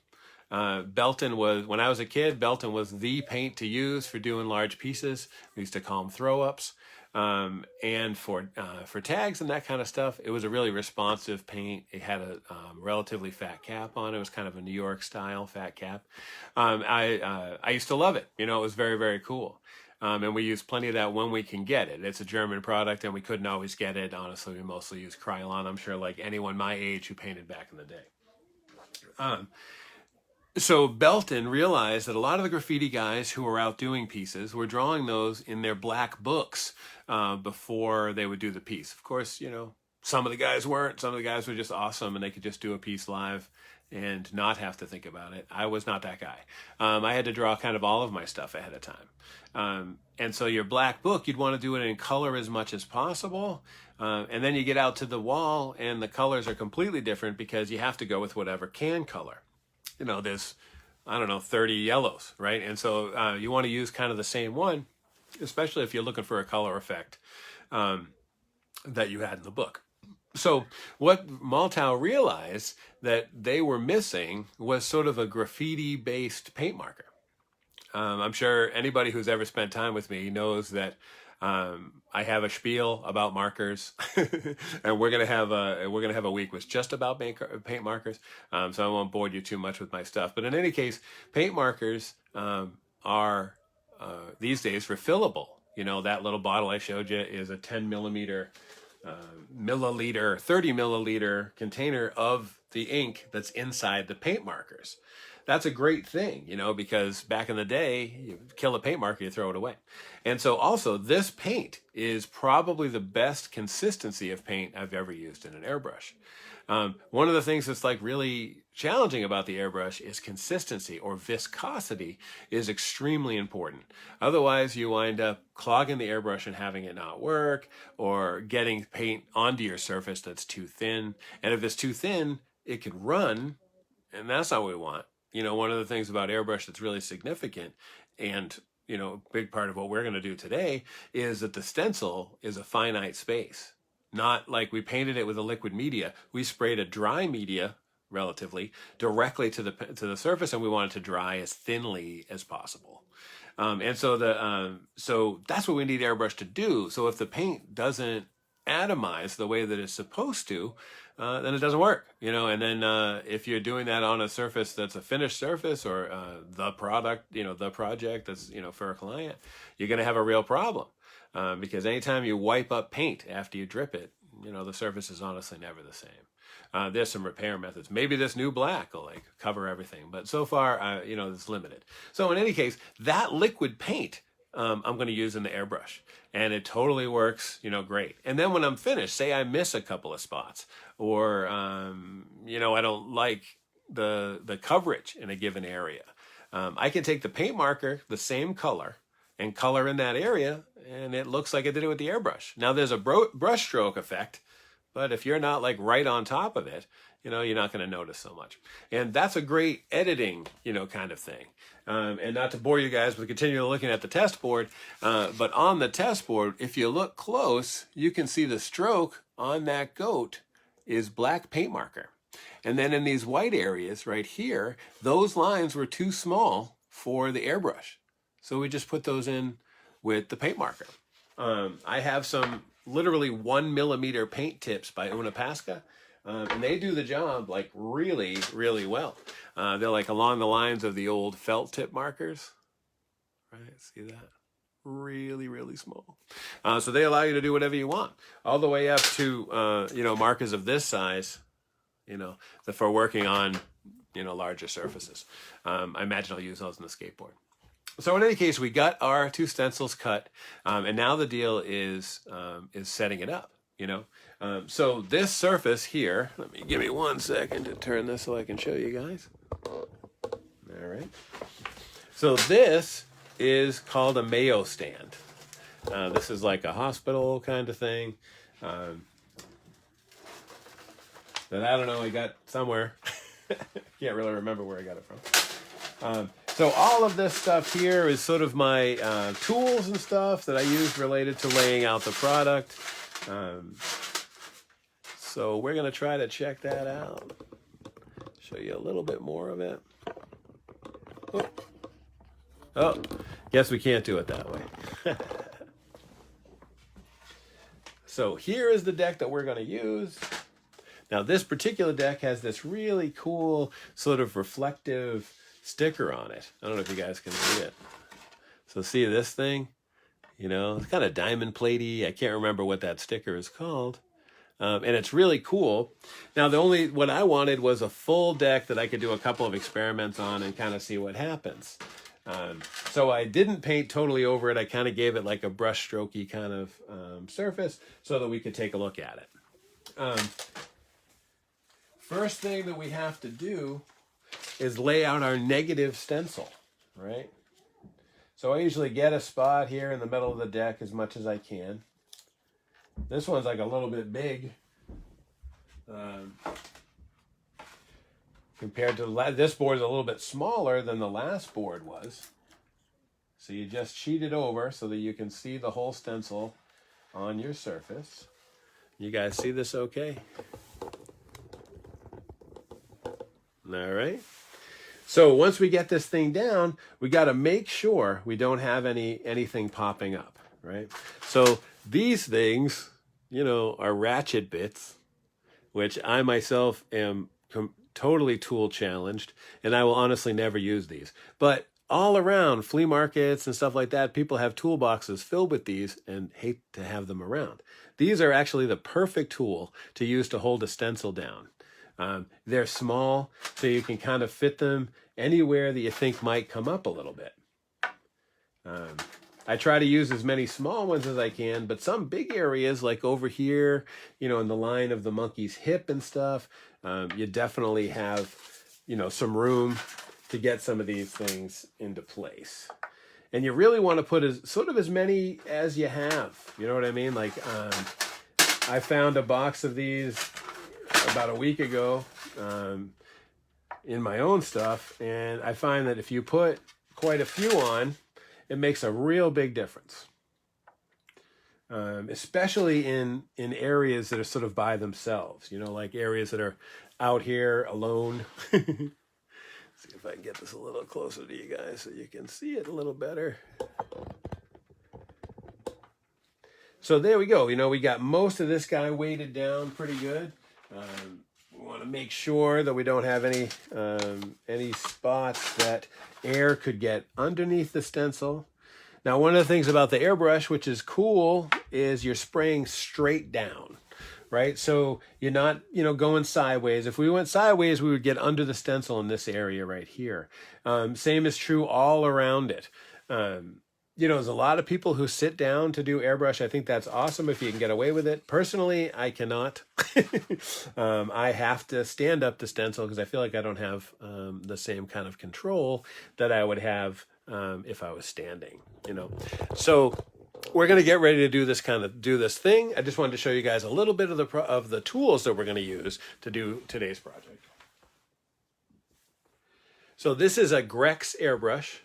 Belton was, when I was a kid, Belton was the paint to use for doing large pieces. We used to call them throw-ups. And for tags and that kind of stuff, it was a really responsive paint. It had a relatively fat cap on it. It was kind of a New York style fat cap. I used to love it. You know, it was very, very cool. And we use plenty of that when we can get it. It's a German product and we couldn't always get it. Honestly, we mostly use Krylon. I'm sure like anyone my age who painted back in the day. So Belton realized that a lot of the graffiti guys who were out doing pieces were drawing those in their black books before they would do the piece. Of course, you know, some of the guys weren't. Some of the guys were just awesome and they could just do a piece live and not have to think about it. I was not that guy. I had to draw kind of all of my stuff ahead of time. And so your black book, you'd want to do it in color as much as possible. And then you get out to the wall and the colors are completely different because you have to go with whatever can color. You know, there's, I don't know, 30 yellows, right? And so you want to use kind of the same one, especially if you're looking for a color effect that you had in the book. So what Maltau realized that they were missing was sort of a graffiti-based paint marker. I'm sure anybody who's ever spent time with me knows that I have a spiel about markers, and we're gonna have a week was just about paint markers. So I won't bore you too much with my stuff. But in any case, paint markers are these days refillable. You know, that little bottle I showed you is a 10 milliliter, 30 milliliter container of the ink that's inside the paint markers. That's a great thing, you know, because back in the day, you kill a paint marker, you throw it away. And so also this paint is probably the best consistency of paint I've ever used in an airbrush. One of the things that's like really challenging about the airbrush is consistency, or viscosity is extremely important. Otherwise you wind up clogging the airbrush and having it not work, or getting paint onto your surface that's too thin. And if it's too thin, it could run, and that's not what we want. You know, one of the things about airbrush that's really significant, and, you know, a big part of what we're going to do today, is that the stencil is a finite space. not like we painted it with a liquid media. We sprayed a dry media relatively directly to the surface, and we want it to dry as thinly as possible. And so that's what we need Airbrush to do. So if the paint doesn't atomize the way that it's supposed to, then it doesn't work, you know. And then if you're doing that on a surface that's a finished surface, or the product, you know, the project that's, you know, for a client, you're going to have a real problem, because anytime you wipe up paint after you drip it, you know, the surface is honestly never the same. There's some repair methods. Maybe this new black will like cover everything, but so far, you know, it's limited. So in any case, that liquid paint I'm going to use in the Airbrush, and it totally works, you know, great. And then when I'm finished, say I miss a couple of spots, or you know, I don't like the coverage in a given area, I can take the paint marker, the same color, and color in that area, and it looks like I did it with the Airbrush. Now there's a brush stroke effect, but if you're not like right on top of it, you know, you're not going to notice so much. And that's a great editing, you know, kind of thing. And not to bore you guys with continuing looking at the test board, but on the test board, if you look close, you can see the stroke on that goat is black paint marker. And then in these white areas right here, those lines were too small for the Airbrush. So we just put those in with the paint marker. I have some literally 1 millimeter paint tips by Una Pasca. And they do the job like really, really well. They're like along the lines of the old felt tip markers. Right, see that? Really, really small. So they allow you to do whatever you want, all the way up to, you know, markers of this size, you know, for working on, you know, larger surfaces. I imagine I'll use those in the skateboard. So in any case, we got our 2 stencils cut, and now the deal is setting it up, you know. So this surface here, give me 1 second to turn this so I can show you guys. All right. So this is called a Mayo stand. This is like a hospital kind of thing. That I don't know, I got somewhere. Can't really remember where I got it from. So all of this stuff here is sort of my tools and stuff that I use related to laying out the product. So we're going to try to check that out. Show you a little bit more of it. Oh, guess we can't do it that way. So here is the deck that we're going to use. Now this particular deck has this really cool sort of reflective sticker on it. I don't know if you guys can see it. So see this thing? You know, it's kind of diamond platey. I can't remember what that sticker is called. And it's really cool. Now, what I wanted was a full deck that I could do a couple of experiments on and kind of see what happens. So I didn't paint totally over it. I kind of gave it like a brush strokey kind of surface so that we could take a look at it. First thing that we have to do is lay out our negative stencil, right? So I usually get a spot here in the middle of the deck as much as I can. This one's like a little bit big compared to this board is a little bit smaller than the last board was. So you just sheet it over so that you can see the whole stencil on your surface. You guys see this okay? All right. So once we get this thing down, we got to make sure we don't have anything popping up, right? So these things, you know, are ratchet bits, which I myself am totally tool challenged, and I will honestly never use these. But all around flea markets and stuff like that, people have toolboxes filled with these and hate to have them around. These are actually the perfect tool to use to hold a stencil down. They're small, so you can kind of fit them anywhere that you think might come up a little bit. I try to use as many small ones as I can, but some big areas like over here, you know, in the line of the monkey's hip and stuff, you definitely have, you know, some room to get some of these things into place. And you really want to put as many as you have. You know what I mean? Like, I found a box of these about a week ago in my own stuff, and I find that if you put quite a few on, it makes a real big difference. especially in areas that are sort of by themselves, you know, like areas that are out here alone. See if I can get this a little closer to you guys so you can see it a little better. So there we go. You know, we got most of this guy weighted down pretty good. We want to make sure that we don't have any spots that air could get underneath the stencil. Now, one of the things about the airbrush, which is cool, is you're spraying straight down, right? So you're not, you know, going sideways. If we went sideways, we would get under the stencil in this area right here. Same is true all around it. You know, there's a lot of people who sit down to do airbrush. I think that's awesome if you can get away with it. Personally, I cannot. I have to stand up to stencil because I feel like I don't have the same kind of control that I would have if I was standing, you know. So we're going to get ready to do this thing. I just wanted to show you guys a little bit of the tools that we're going to use to do today's project. So this is a Grex airbrush.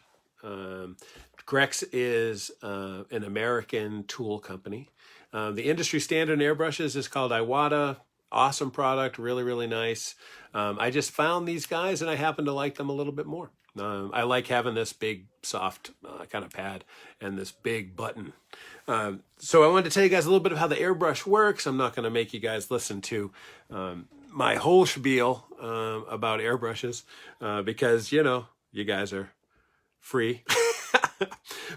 Grex is an American tool company. The industry standard in airbrushes is called Iwata. Awesome product, really, really nice. I just found these guys and I happen to like them a little bit more. I like having this big, soft kind of pad and this big button. So I wanted to tell you guys a little bit of how the airbrush works. I'm not going to make you guys listen to my whole spiel about airbrushes because, you know, you guys are free.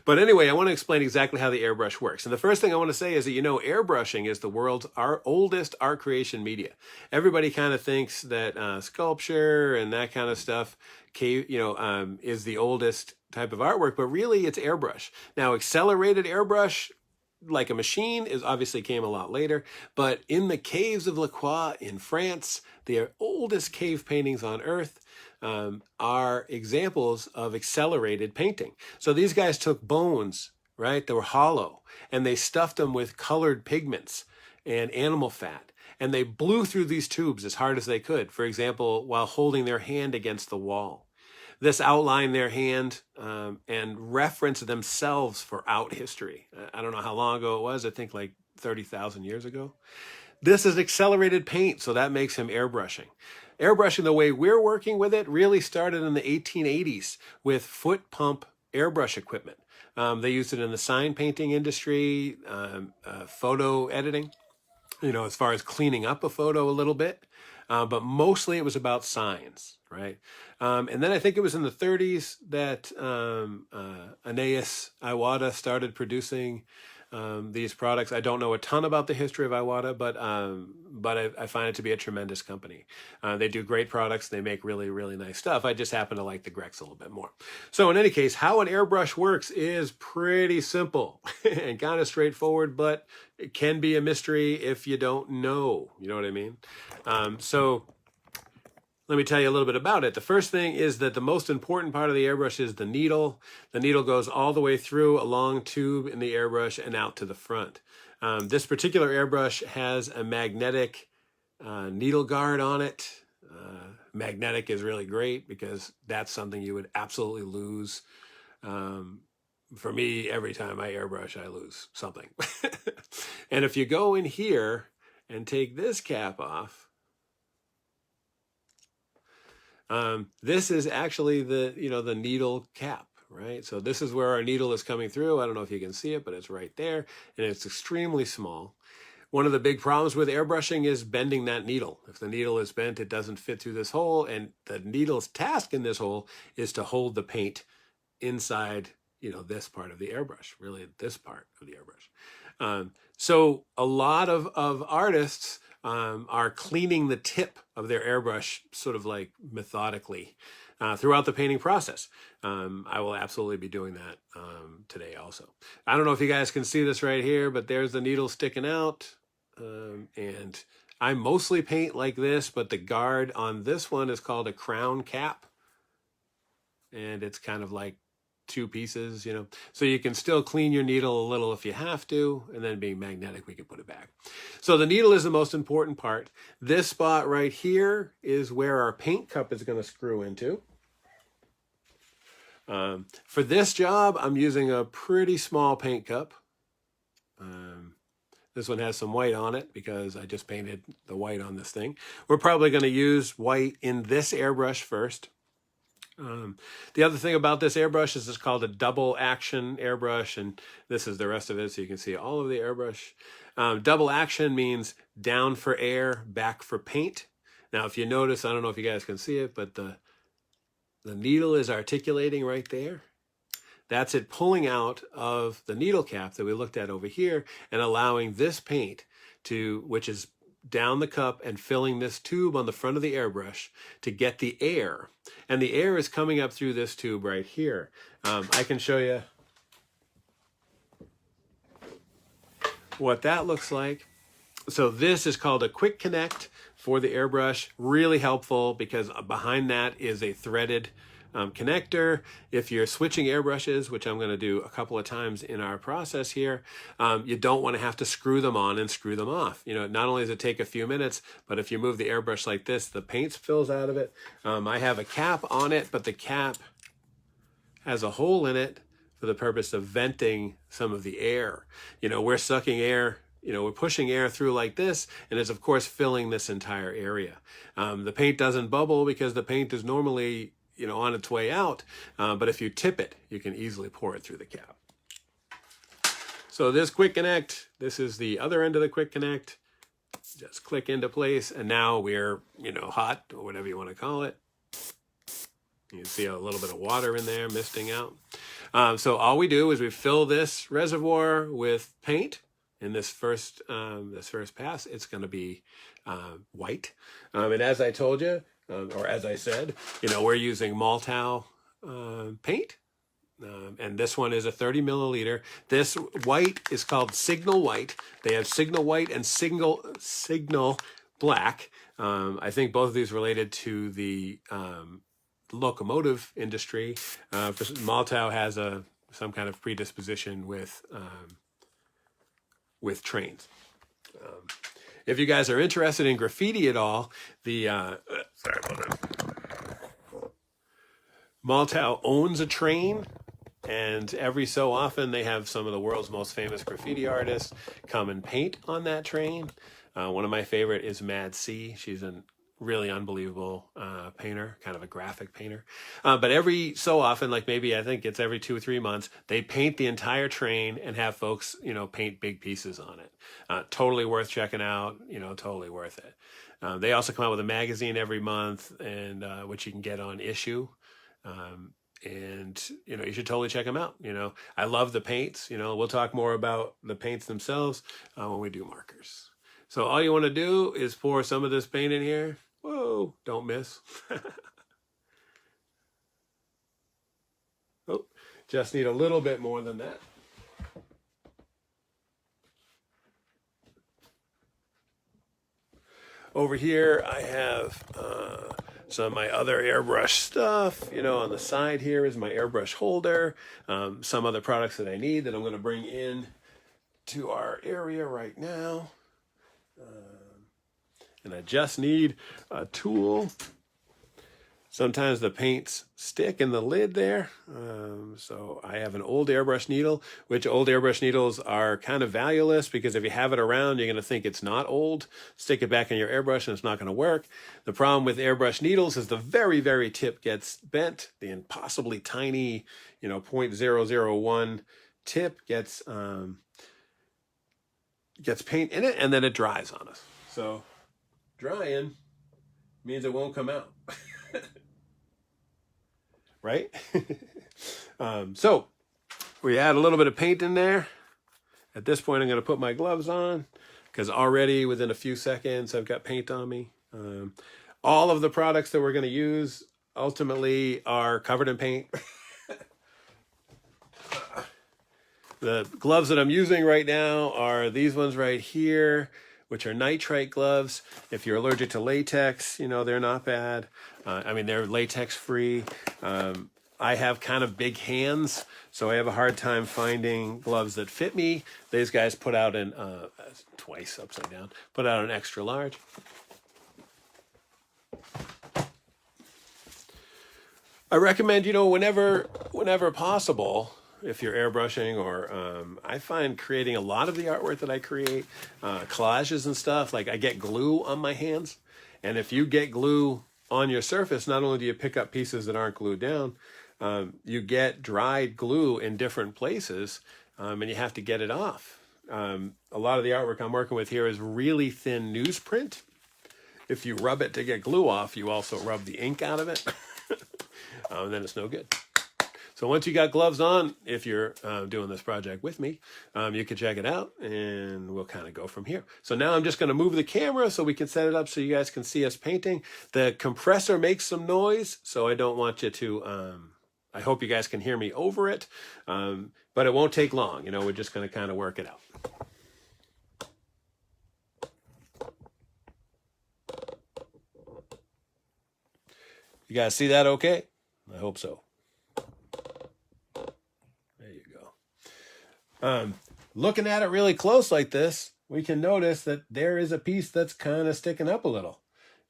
But anyway, I want to explain exactly how the airbrush works. And the first thing I want to say is that, you know, airbrushing is the world's oldest art creation media. Everybody kind of thinks that sculpture and that kind of stuff, is the oldest type of artwork, but really it's airbrush. Now, accelerated airbrush, like a machine, is obviously came a lot later, but in the caves of La Croix in France, the oldest cave paintings on Earth, are examples of accelerated painting. So these guys took bones, right? They were hollow, and they stuffed them with colored pigments and animal fat, and they blew through these tubes as hard as they could, for example, while holding their hand against the wall. This outlined their hand and referenced themselves for out history. I don't know how long ago it was. I think like 30,000 years ago. This is accelerated paint, so that makes him airbrushing. Airbrushing, the way we're working with it, really started in the 1880s with foot pump airbrush equipment. They used it in the sign painting industry, photo editing, you know, as far as cleaning up a photo a little bit. But mostly it was about signs, right? And then I think it was in the 30s that Anais Iwata started producing these products. I don't know a ton about the history of Iwata, but I find it to be a tremendous company. They do great products. They make really, really nice stuff. I just happen to like the Grex a little bit more. So in any case, how an airbrush works is pretty simple and kind of straightforward, but it can be a mystery if you don't know. You know what I mean? So let me tell you a little bit about it. The first thing is that the most important part of the airbrush is the needle. The needle goes all the way through a long tube in the airbrush and out to the front. This particular airbrush has a magnetic needle guard on it. Magnetic is really great because that's something you would absolutely lose. For me, every time I airbrush, I lose something. And if you go in here and take this cap off, this is actually the needle cap, right? So this is where our needle is coming through. I don't know if you can see it, but it's right there, and it's extremely small. One of the big problems with airbrushing is bending that needle. If the needle is bent, it doesn't fit through this hole, and the needle's task in this hole is to hold the paint inside, you know, this part of the airbrush, really this part of the airbrush. So a lot of artists are cleaning the tip of their airbrush sort of like methodically throughout the painting process. I will absolutely be doing that today also. I don't know if you guys can see this right here, but there's the needle sticking out. And I mostly paint like this, but the guard on this one is called a crown cap. And it's kind of like two pieces, you know, so you can still clean your needle a little if you have to, and then being magnetic, we can put it back. So the needle is the most important part. This spot right here is where our paint cup is going to screw into. For this job, I'm using a pretty small paint cup. This one has some white on it because I just painted the white on this thing. We're probably going to use white in this airbrush first. The other thing about this airbrush is it's called a double action airbrush, and this is the rest of it, so you can see all of the airbrush. Double action means down for air, back for paint. Now, if you notice, I don't know if you guys can see it, but the needle is articulating right there. That's it pulling out of the needle cap that we looked at over here and allowing this paint to, which is down the cup and filling this tube on the front of the airbrush to get the air. And the air is coming up through this tube right here. I can show you what that looks like. So this is called a quick connect for the airbrush. Really helpful because behind that is a threaded connector. If you're switching airbrushes, which I'm going to do a couple of times in our process here, you don't want to have to screw them on and screw them off. You know, not only does it take a few minutes, but if you move the airbrush like this, the paint spills out of it. I have a cap on it, but the cap has a hole in it for the purpose of venting some of the air. You know, we're sucking air, you know, we're pushing air through like this, and it's of course filling this entire area. The paint doesn't bubble because the paint is normally, you know, on its way out, but if you tip it, you can easily pour it through the cap. So this quick connect, this is the other end of the quick connect. Just click into place, and now we're, you know, hot, or whatever you want to call it. You can see a little bit of water in there misting out. So all we do is we fill this reservoir with paint. In this first pass, it's going to be white. And as I told you, or as I said, you know, we're using Maltau paint. And this one is a 30 milliliter. This white is called Signal White. They have Signal White and Signal Black. I think both of these related to the locomotive industry. Maltau has some kind of predisposition with trains. If you guys are interested in graffiti at all, sorry about that. Maltau owns a train, and every so often they have some of the world's most famous graffiti artists come and paint on that train. One of my favorite is Mad C. She's a really unbelievable painter, kind of a graphic painter. But every so often, like maybe I think it's every 2 or 3 months, they paint the entire train and have folks, you know, paint big pieces on it. Totally worth checking out, you know, totally worth it. They also come out with a magazine every month, and which you can get on issue. And, you know, you should totally check them out. You know, I love the paints. You know, we'll talk more about the paints themselves when we do markers. So all you want to do is pour some of this paint in here. Whoa, don't miss. Oh, just need a little bit more than that. Over here, I have some of my other airbrush stuff. You know, on the side here is my airbrush holder. Some other products that I need that I'm going to bring in to our area right now. And I just need a tool. Sometimes the paints stick in the lid there. So I have an old airbrush needle, which old airbrush needles are kind of valueless because if you have it around, you're going to think it's not old. Stick it back in your airbrush and it's not going to work. The problem with airbrush needles is the very, very tip gets bent. The impossibly tiny, you know, 0.001 tip gets paint in it, and then it dries on us. So drying means it won't come out. Right? So we add a little bit of paint in there. At this point, I'm going to put my gloves on because already within a few seconds, I've got paint on me. All of the products that we're going to use ultimately are covered in paint. The gloves that I'm using right now are these ones right here, which are nitrite gloves. If you're allergic to latex, you know, they're not bad. I mean, they're latex free. I have kind of big hands, so I have a hard time finding gloves that fit me. These guys put out an, twice upside down, put out an extra large. I recommend, you know, whenever possible, if you're airbrushing, or I find creating a lot of the artwork that I create, collages and stuff, like I get glue on my hands. And if you get glue on your surface, not only do you pick up pieces that aren't glued down, you get dried glue in different places, and you have to get it off. A lot of the artwork I'm working with here is really thin newsprint. If you rub it to get glue off, you also rub the ink out of it, and then it's no good. So once you got gloves on, if you're doing this project with me, you can check it out, and we'll kind of go from here. So now I'm just going to move the camera so we can set it up so you guys can see us painting. The compressor makes some noise, so I don't want you to, I hope you guys can hear me over it, but it won't take long. You know, we're just going to kind of work it out. You guys see that okay? I hope so. Looking at it really close like this, we can notice that there is a piece that's kind of sticking up a little,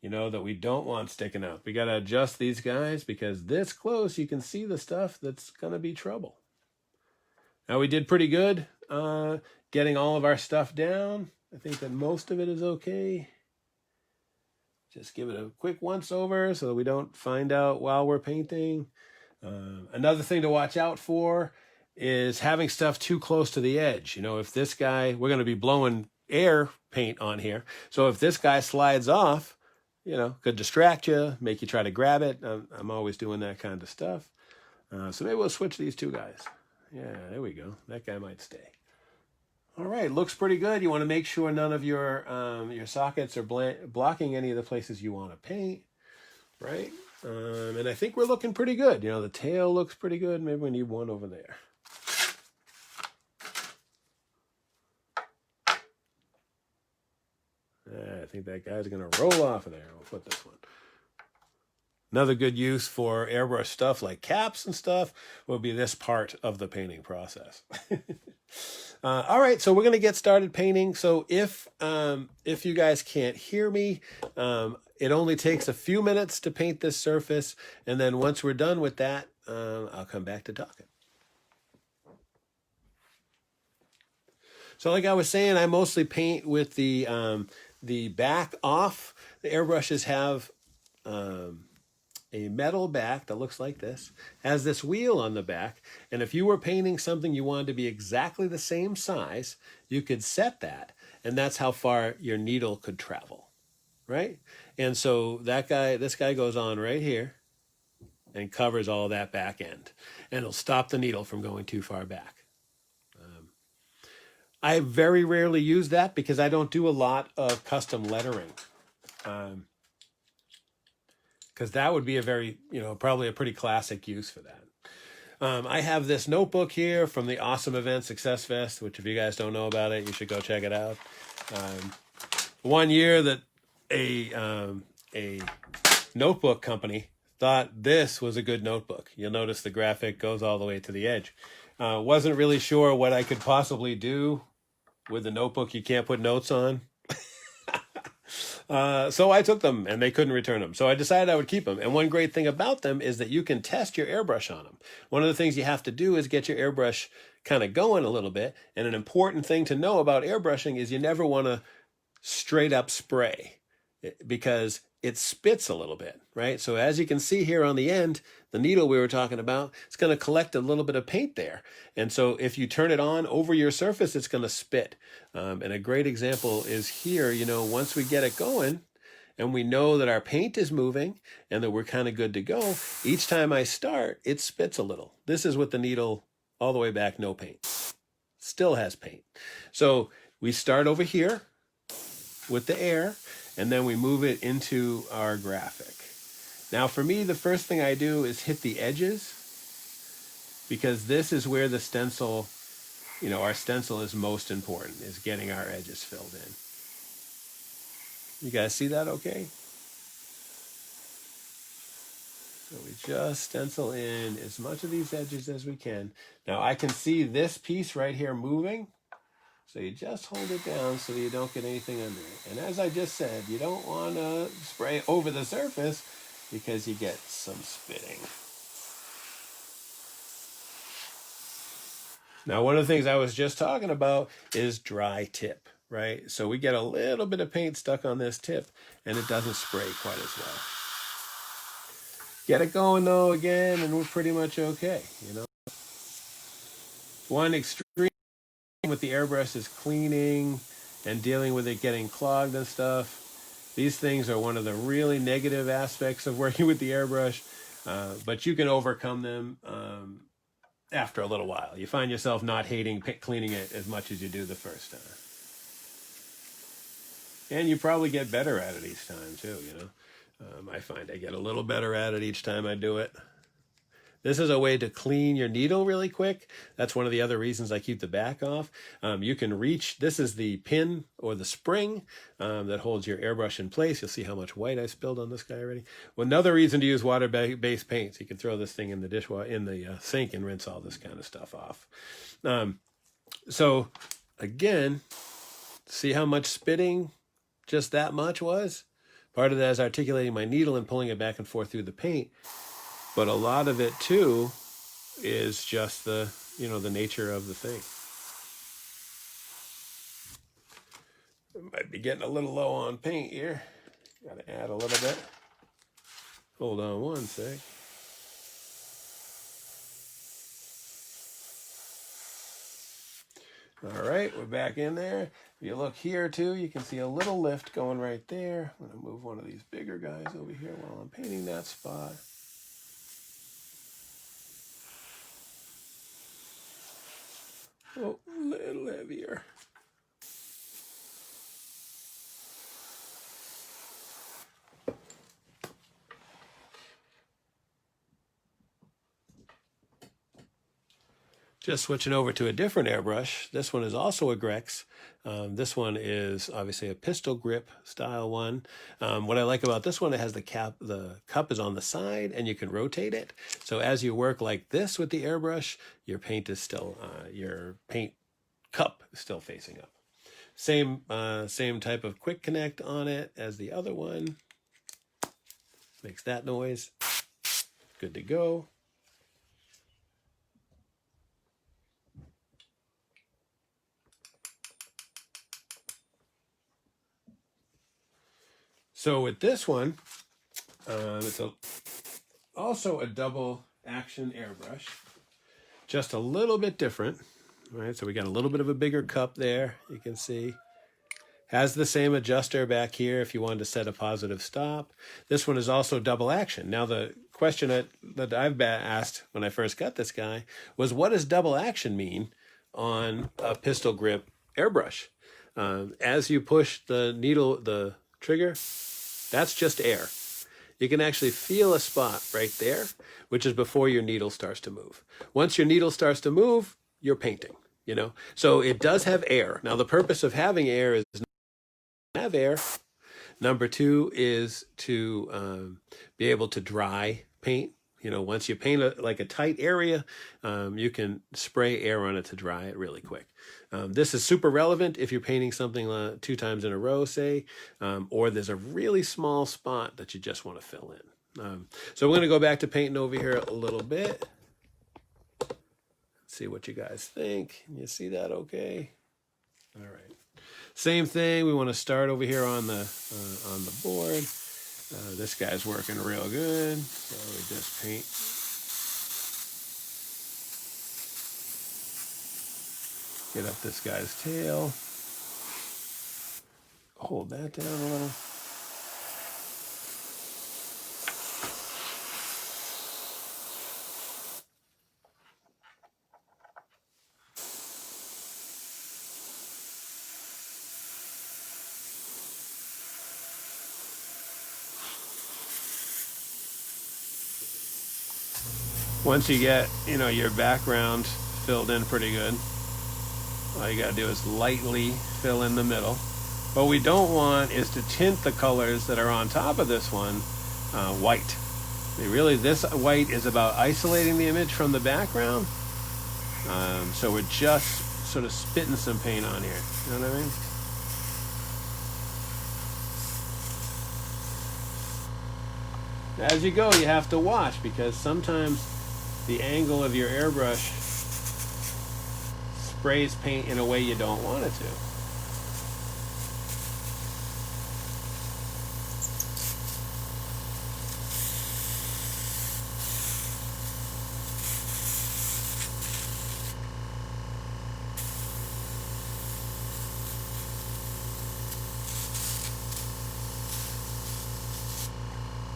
you know, that we don't want sticking up. We got to adjust these guys because this close, you can see the stuff that's going to be trouble. Now we did pretty good getting all of our stuff down. I think that most of it is okay. Just give it a quick once over so that we don't find out while we're painting. Another thing to watch out for is having stuff too close to the edge. You know, if this guy, we're going to be blowing air paint on here. So if this guy slides off, you know, could distract you, make you try to grab it. I'm always doing that kind of stuff. So maybe we'll switch these two guys. Yeah, there we go. That guy might stay. All right, looks pretty good. You want to make sure none of your sockets are blocking any of the places you want to paint, right? And I think we're looking pretty good. You know, the tail looks pretty good. Maybe we need one over there. I think that guy's going to roll off of there. We'll put this one. Another good use for airbrush stuff like caps and stuff will be this part of the painting process. All right, so we're going to get started painting. So if you guys can't hear me, it only takes a few minutes to paint this surface. And then once we're done with that, I'll come back to talking. So like I was saying, I mostly paint with the back off. The airbrushes have a metal back that looks like this, has this wheel on the back, and if you were painting something you wanted to be exactly the same size, you could set that, and that's how far your needle could travel, right? And so this guy goes on right here and covers all that back end, and it'll stop the needle from going too far back. I very rarely use that because I don't do a lot of custom lettering. Because that would be a very, probably a pretty classic use for that. I have this notebook here from the awesome event Success Fest, which if you guys don't know about it, you should go check it out. One year that a notebook company thought this was a good notebook. You'll notice the graphic goes all the way to the edge. Wasn't really sure what I could possibly do with a notebook you can't put notes on. So I took them and they couldn't return them. So I decided I would keep them. And one great thing about them is that you can test your airbrush on them. One of the things you have to do is get your airbrush kind of going a little bit. And an important thing to know about airbrushing is you never want to straight up spray because it spits a little bit, right? So as you can see here on the end, the needle we were talking about, it's going to collect a little bit of paint there. And so if you turn it on over your surface, it's going to spit. And a great example is here, once we get it going and we know that our paint is moving and that we're kind of good to go, each time I start, it spits a little. This is with the needle all the way back, no paint. Still has paint. So we start over here with the air, and then we move it into our graphic. Now for me, the first thing I do is hit the edges because this is where the stencil, our stencil is most important, is getting our edges filled in. You guys see that okay? So we just stencil in as much of these edges as we can. Now I can see this piece right here moving. So you just hold it down so you don't get anything under it. And as I just said, you don't want to spray over the surface because you get some spitting. Now, one of the things I was just talking about is dry tip, right? So we get a little bit of paint stuck on this tip and it doesn't spray quite as well. Get it going though again and we're pretty much okay, you know. One extreme with the airbrush is cleaning and dealing with it getting clogged and stuff. These things are one of the really negative aspects of working with the airbrush, but you can overcome them after a little while. You find yourself not hating cleaning it as much as you do the first time. And you probably get better at it each time too, you know. I find I get a little better at it each time I do it. This is a way to clean your needle really quick. That's one of the other reasons I keep the back off. You can reach, this is the pin or the spring that holds your airbrush in place. You'll see how much white I spilled on this guy already. Well, another reason to use water-based paints. You can throw this thing in the dishwasher, in the sink and rinse all this kind of stuff off. So again, see how much spitting just that much was? Part of that is articulating my needle and pulling it back and forth through the paint. But a lot of it too is just the, you know, the nature of the thing. Might be getting a little low on paint here. Got to add a little bit. Hold on one sec. All right, we're back in there. If you look here too, you can see a little lift going right there. I'm going to move one of these bigger guys over here while I'm painting that spot. Oh, a little heavier. Just switching over to a different airbrush. This one is also a Grex. This one is obviously a pistol grip style one. What I like about this one, it has the cup is on the side and you can rotate it. So as you work like this with the airbrush, your paint is still, your paint cup is still facing up. Same type of quick connect on it as the other one. Makes that noise. Good to go. So with this one, it's also a double action airbrush, just a little bit different, right? So we got a little bit of a bigger cup there, you can see. Has the same adjuster back here if you wanted to set a positive stop. This one is also double action. Now the question that I've asked when I first got this guy was, what does double action mean on a pistol grip airbrush? As you push the needle, the trigger, that's just air. You can actually feel a spot right there, which is before your needle starts to move. Once your needle starts to move, you're painting, you know? So it does have air. Now the purpose of having air is not to have air. Number two is to be able to dry paint. You know, once you paint like a tight area, you can spray air on it to dry it really quick. This is super relevant if you're painting something 2 times in a row, say, or there's a really small spot that you just want to fill in. So we're going to go back to painting over here a little bit. See what you guys think. Can you see that okay? All right. Same thing. We want to start over here on the board. This guy's working real good. So we just paint. Get up this guy's tail. Hold that down a little. Once you get, you know, your background filled in pretty good, all you gotta do is lightly fill in the middle. What we don't want is to tint the colors that are on top of this one white. Really, this white is about isolating the image from the background. So we're just sort of spitting some paint on here. You know what I mean? As you go, you have to watch, because sometimes the angle of your airbrush sprays paint in a way you don't want it to.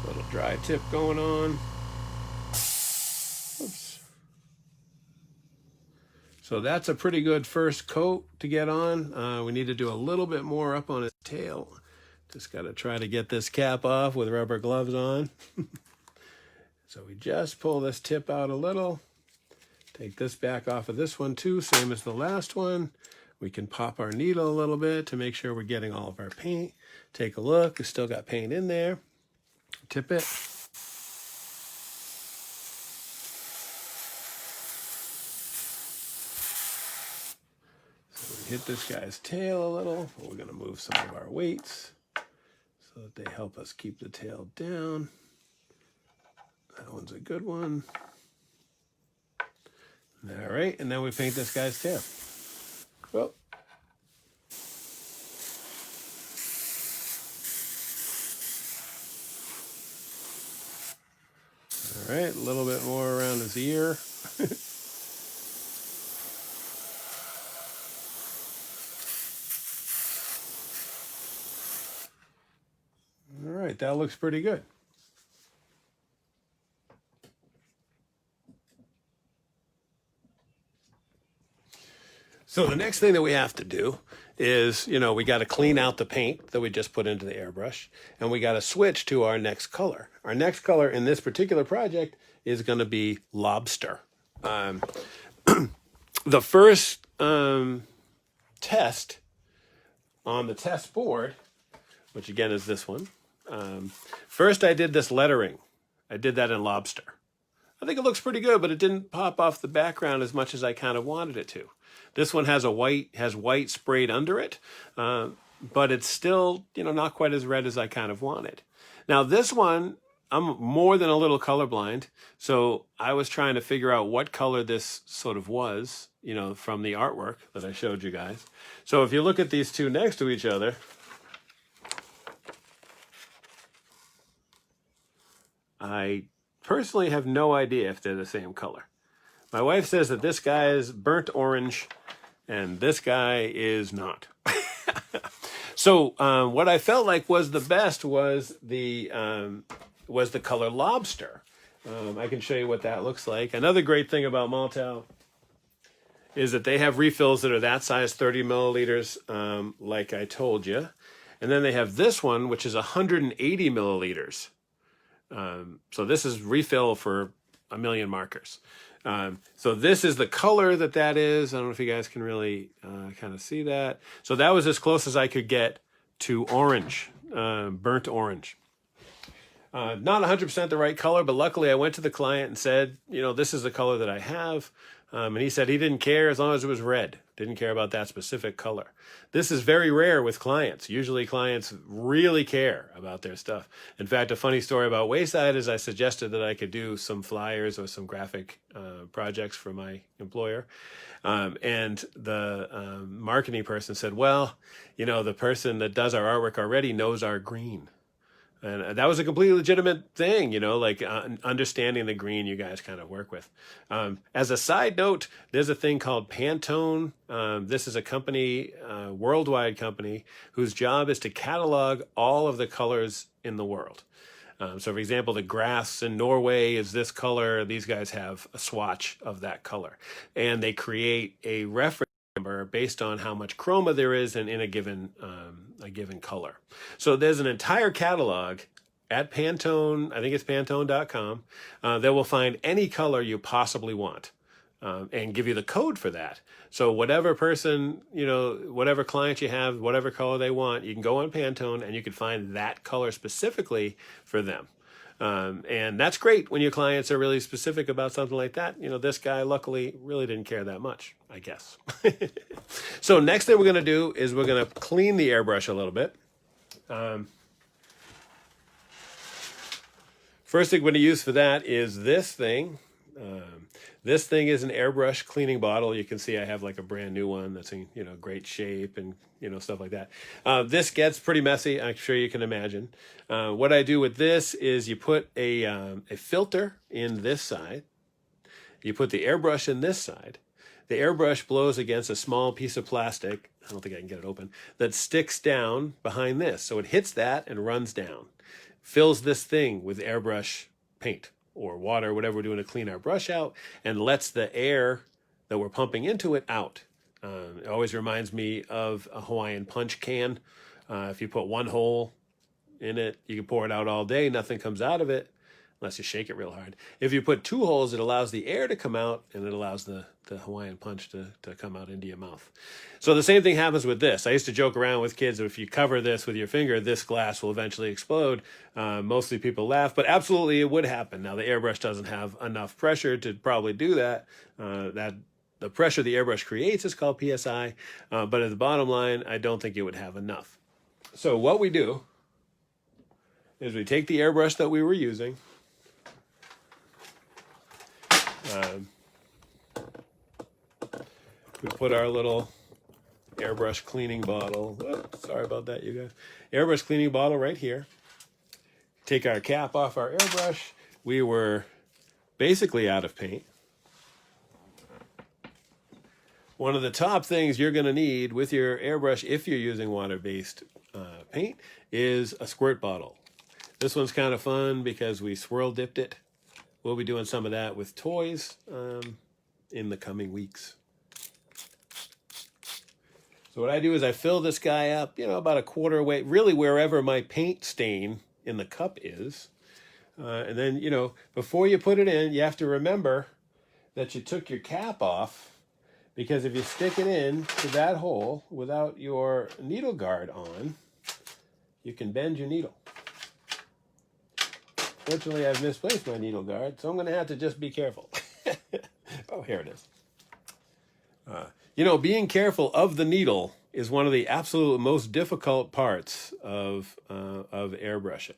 Little dry tip going on. Oops. So that's a pretty good first coat to get on. We need to do a little bit more up on his tail. Just got to try to get this cap off with rubber gloves on. So we just pull this tip out a little. Take this back off of this one too, same as the last one. We can pop our needle a little bit to make sure we're getting all of our paint. Take a look, we still got paint in there. Tip it. So we hit this guy's tail a little. We're going to move some of our weights so that they help us keep the tail down. That one's a good one. All right, and then we paint this guy's tail. Well. All right, a little bit more around his ear. All right, that looks pretty good. So the next thing that we have to do is, we got to clean out the paint that we just put into the airbrush, and we got to switch to our next color. Our next color in this particular project is going to be lobster. The first test on the test board, which again is this one, first I did this lettering. I did that in lobster. I think it looks pretty good, but it didn't pop off the background as much as I kind of wanted it to. This one has white sprayed under it, but it's still, not quite as red as I kind of wanted. Now this one, I'm more than a little colorblind, so I was trying to figure out what color this sort of was, from the artwork that I showed you guys. So if you look at these two next to each other, I personally have no idea if they're the same color. My wife says that this guy is burnt orange and this guy is not. So what I felt like was the best was the color lobster. I can show you what that looks like. Another great thing about Maltal is that they have refills that are that size, 30 milliliters, like I told you. And then they have this one, which is 180 milliliters. So this is refill for 1 million markers. So this is the color that is. I don't know if you guys can really kind of see that. So that was as close as I could get to orange, burnt orange. Not 100% the right color, but luckily I went to the client and said, this is the color that I have. And he said he didn't care as long as it was red. Didn't care about that specific color. This is very rare with clients. Usually clients really care about their stuff. In fact, a funny story about Wayside is I suggested that I could do some flyers or some graphic projects for my employer. And the marketing person said, well, the person that does our artwork already knows our green. And that was a completely legitimate thing, understanding the green you guys kind of work with. As a side note, there's a thing called Pantone. This is a company, worldwide company, whose job is to catalog all of the colors in the world. So, for example, the grass in Norway is this color. These guys have a swatch of that color. And they create a reference number based on how much chroma there is in a given color. So there's an entire catalog at Pantone, I think it's Pantone.com, that will find any color you possibly want and give you the code for that. So whatever person, whatever client you have, whatever color they want, you can go on Pantone and you can find that color specifically for them. And that's great when your clients are really specific about something like that. This guy luckily really didn't care that much, I guess. So next thing we're going to do is we're going to clean the airbrush a little bit. First thing we're going to use for that is this thing. This thing is an Airbrush cleaning bottle. You can see I have like a brand new one that's in, you know, great shape and, you know, stuff like that. This gets pretty messy. I'm sure you can imagine. What I do with this is you put a filter in this side. You put the airbrush in this side. The airbrush blows against a small piece of plastic, I don't think I can get it open, that sticks down behind this. So it hits that and runs down. Fills this thing with airbrush paint or water, whatever we're doing to clean our brush out, and lets the air that we're pumping into it out. It always reminds me of a Hawaiian punch can. If you put one hole in it, you can pour it out all day, nothing comes out of it, unless you shake it real hard. If you put two holes, it allows the air to come out, and it allows the Hawaiian punch to come out into your mouth. So the same thing happens with this. I used to joke around with kids, if you cover this with your finger, this glass will eventually explode. Mostly people laugh, but absolutely it would happen. Now the airbrush doesn't have enough pressure to probably do that. The pressure the airbrush creates is called PSI, but at the bottom line, I don't think it would have enough. So what we do is we take the airbrush that we were using, we put our little airbrush cleaning bottle, sorry about that, you guys. Airbrush cleaning bottle right here. Take our cap off our airbrush. We were basically out of paint. One of the top things you're going to need with your airbrush, if you're using water-based paint, is a squirt bottle. This one's kind of fun because we swirl dipped it. We'll be doing some of that with toys in the coming weeks. So what I do is I fill this guy up, you know, about a quarter weight, really wherever my paint stain in the cup is. And then, you know, before you put it in, you have to remember that you took your cap off, because if you stick it in to that hole without your needle guard on, you can bend your needle. Fortunately, I've misplaced my needle guard, so I'm going to have to just be careful. Oh, here it is. You know, being careful of the needle is one of the absolute most difficult parts of airbrushing.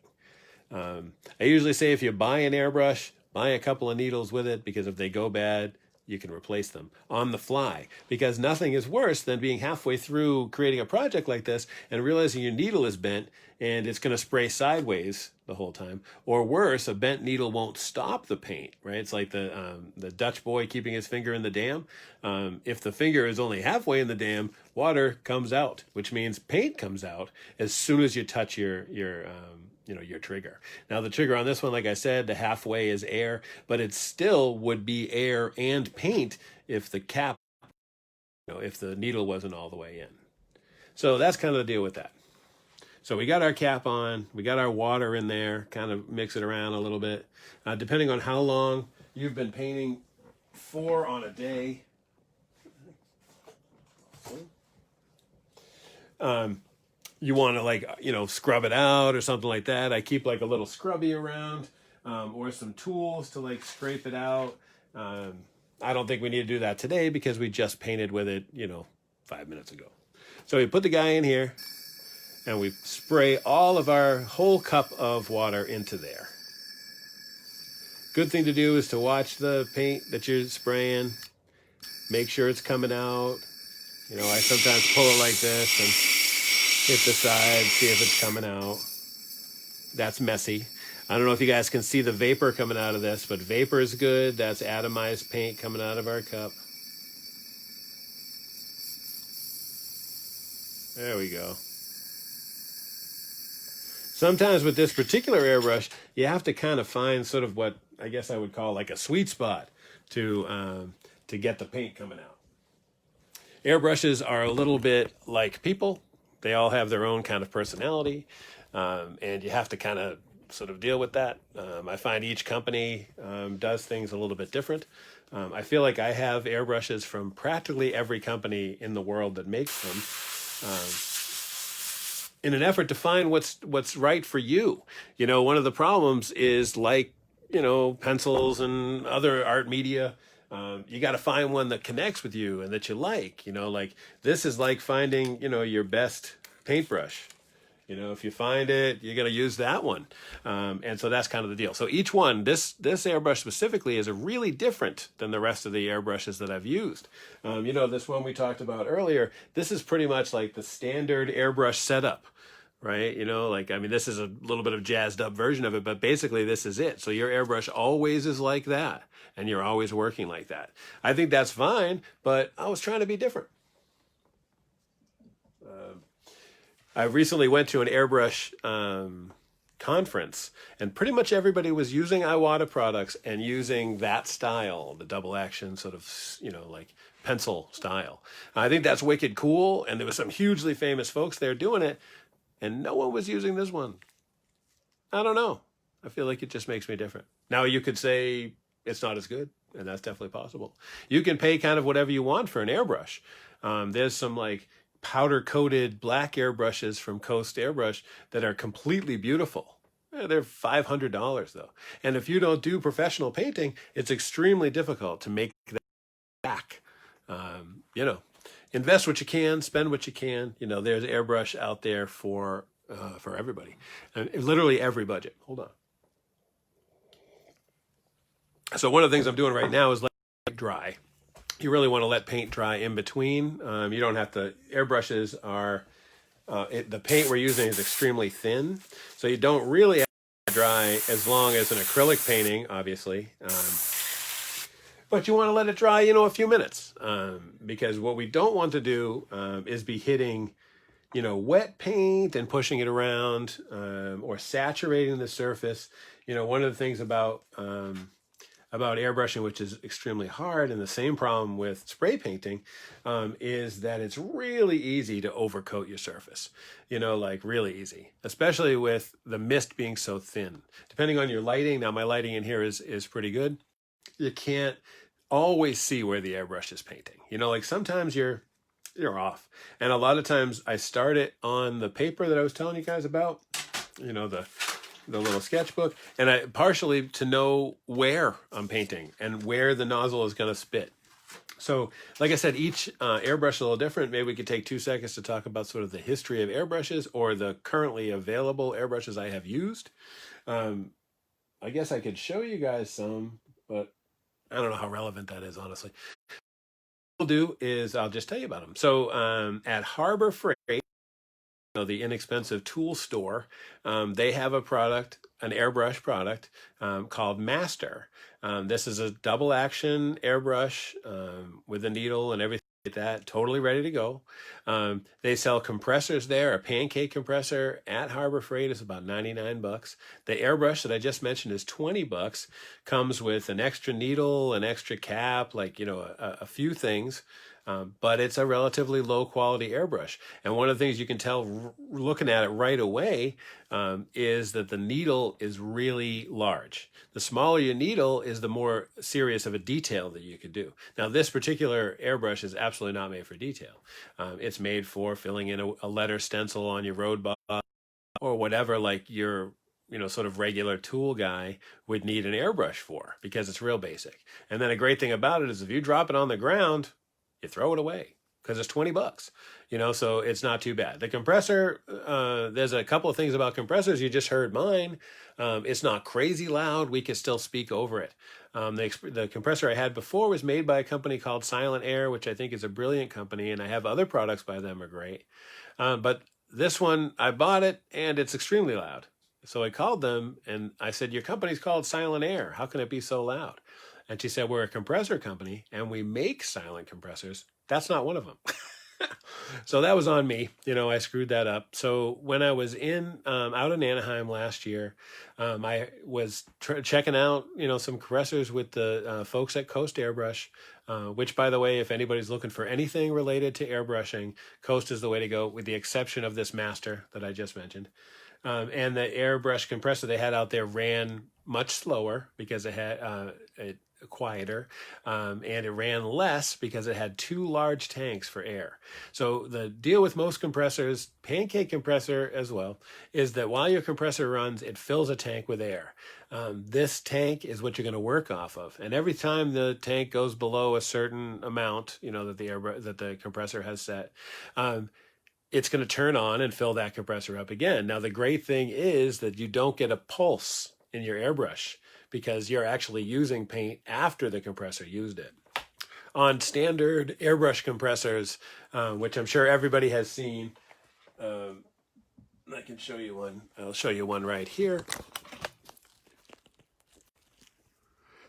I usually say if you buy an airbrush, buy a couple of needles with it, because if they go bad, you can replace them on the fly, because nothing is worse than being halfway through creating a project like this and realizing your needle is bent and it's going to spray sideways the whole time. Or worse, a bent needle won't stop the paint, right? It's like the Dutch boy keeping his finger in the dam. If the finger is only halfway in the dam, water comes out, which means paint comes out as soon as you touch your trigger. Now the trigger on this one, like I said, the halfway is air, but it still would be air and paint if the cap, if the needle wasn't all the way in. So that's kind of the deal with that. So we got our cap on, we got our water in there, kind of mix it around a little bit. Depending on how long you've been painting for on a day. You want to scrub it out or something like that. I keep like a little scrubby around or some tools to scrape it out. I don't think we need to do that today because we just painted with it, 5 minutes ago. So we put the guy in here and we spray all of our whole cup of water into there. Good thing to do is to watch the paint that you're spraying. Make sure it's coming out. I sometimes pull it like this and hit the side, see if it's coming out. That's messy. I don't know if you guys can see the vapor coming out of this, but vapor is good. That's atomized paint coming out of our cup. There we go. Sometimes with this particular airbrush, you have to kind of find sort of what I guess I would call like a sweet spot to get the paint coming out. Airbrushes are a little bit like people. They all have their own kind of personality, and you have to kind of sort of deal with that. I find each company does things a little bit different. I feel like I have airbrushes from practically every company in the world that makes them, in an effort to find what's right for you. One of the problems is pencils and other art media. You got to find one that connects with you and that you like. This is like finding, your best paintbrush. You know, if you find it, you're going to use that one. And so that's kind of the deal. So each one, this airbrush specifically is a really different than the rest of the airbrushes that I've used. You know, this one we talked about earlier, this is pretty much like the standard airbrush setup, right? You know, like, I mean, this is a little bit of jazzed up version of it, but basically this is it. So your airbrush always is like that, and you're always working like that. I think that's fine, but I was trying to be different. I recently went to an airbrush conference, and pretty much everybody was using Iwata products and using that style, the double action sort of, you know, like pencil style. I think that's wicked cool, and there was some hugely famous folks there doing it, and no one was using this one. I don't know. I feel like it just makes me different. Now you could say it's not as good, and that's definitely possible. You can pay kind of whatever you want for an airbrush. There's some like powder coated black airbrushes from Coast Airbrush that are completely beautiful. They're $500 though. And if you don't do professional painting, it's extremely difficult to make that back. You know, invest what you can, spend what you can. You know, there's airbrush out there for everybody, and literally every budget. Hold on. So one of the things I'm doing right now is let it dry. You really want to let paint dry in between. You don't have to, airbrushes are, the paint we're using is extremely thin. So you don't really have to dry as long as an acrylic painting, obviously. But you want to let it dry, you know, a few minutes. Because what we don't want to do is be hitting, you know, wet paint and pushing it around or saturating the surface. You know, one of the things about airbrushing, which is extremely hard, and the same problem with spray painting, is that it's really easy to overcoat your surface. You know, like really easy, especially with the mist being so thin. Depending on your lighting, now my lighting in here is pretty good. You can't always see where the airbrush is painting. You know, like sometimes you're off. And a lot of times I start it on the paper that I was telling you guys about, you know, the little sketchbook, and I partially to know where I'm painting and where the nozzle is going to spit. So like I said, each airbrush is a little different. Maybe we could take 2 seconds to talk about sort of the history of airbrushes or the currently available airbrushes I have used. I guess I could show you guys some, but I don't know how relevant that is, honestly. What I'll do is I'll just tell you about them. So at Harbor Freight, the inexpensive tool store, they have a product, an airbrush product called Master. This is a double action airbrush with a needle and everything like that, totally ready to go. They sell compressors there. A pancake compressor at Harbor Freight is about 99 bucks. The airbrush that I just mentioned is 20 bucks. Comes with an extra needle, an extra cap, like, you know, a few things. But it's a relatively low quality airbrush. And one of the things you can tell looking at it right away is that the needle is really large. The smaller your needle is, the more serious of a detail that you could do. Now, this particular airbrush is absolutely not made for detail. It's made for filling in a letter stencil on your road bar or whatever, like your, you know, sort of regular tool guy would need an airbrush for, because it's real basic. And then a great thing about it is if you drop it on the ground, you throw it away because it's 20 bucks, you know, so it's not too bad. The compressor, there's a couple of things about compressors. You just heard mine. It's not crazy loud. We can still speak over it. The compressor I had before was made by a company called Silent Air, which I think is a brilliant company, and I have other products by them are great. But this one, I bought it and it's extremely loud. So I called them and I said, your company's called Silent Air. How can it be so loud? And she said, we're a compressor company and we make silent compressors. That's not one of them. So that was on me. You know, I screwed that up. So when I was out in Anaheim last year, I was checking out, you know, some compressors with the folks at Coast Airbrush, which, by the way, if anybody's looking for anything related to airbrushing, Coast is the way to go, with the exception of this Master that I just mentioned. And the airbrush compressor they had out there ran much slower because it had quieter, and it ran less because it had 2 large tanks for air. So the deal with most compressors, pancake compressor as well, is that while your compressor runs, it fills a tank with air. This tank is what you're going to work off of, and every time the tank goes below a certain amount, you know, that the compressor has set, it's going to turn on and fill that compressor up again. Now, the great thing is that you don't get a pulse in your airbrush because you're actually using paint after the compressor used it. On standard airbrush compressors, which I'm sure everybody has seen, I can show you one. I'll show you one right here.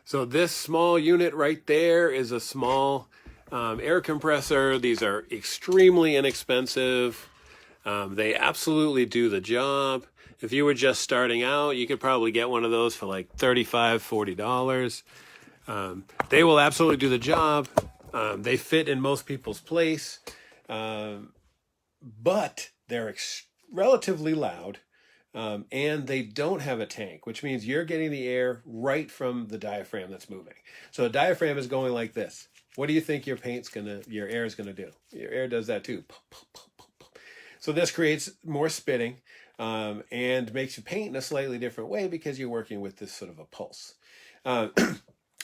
So this small unit right there is a small air compressor. These are extremely inexpensive. They absolutely do the job. If you were just starting out, you could probably get one of those for like $35, $40. They will absolutely do the job. They fit in most people's place, but they're relatively loud, and they don't have a tank, which means you're getting the air right from the diaphragm that's moving. So the diaphragm is going like this. What do you think your air is gonna do? Your air does that too. So this creates more spitting, and makes you paint in a slightly different way because you're working with this sort of a pulse.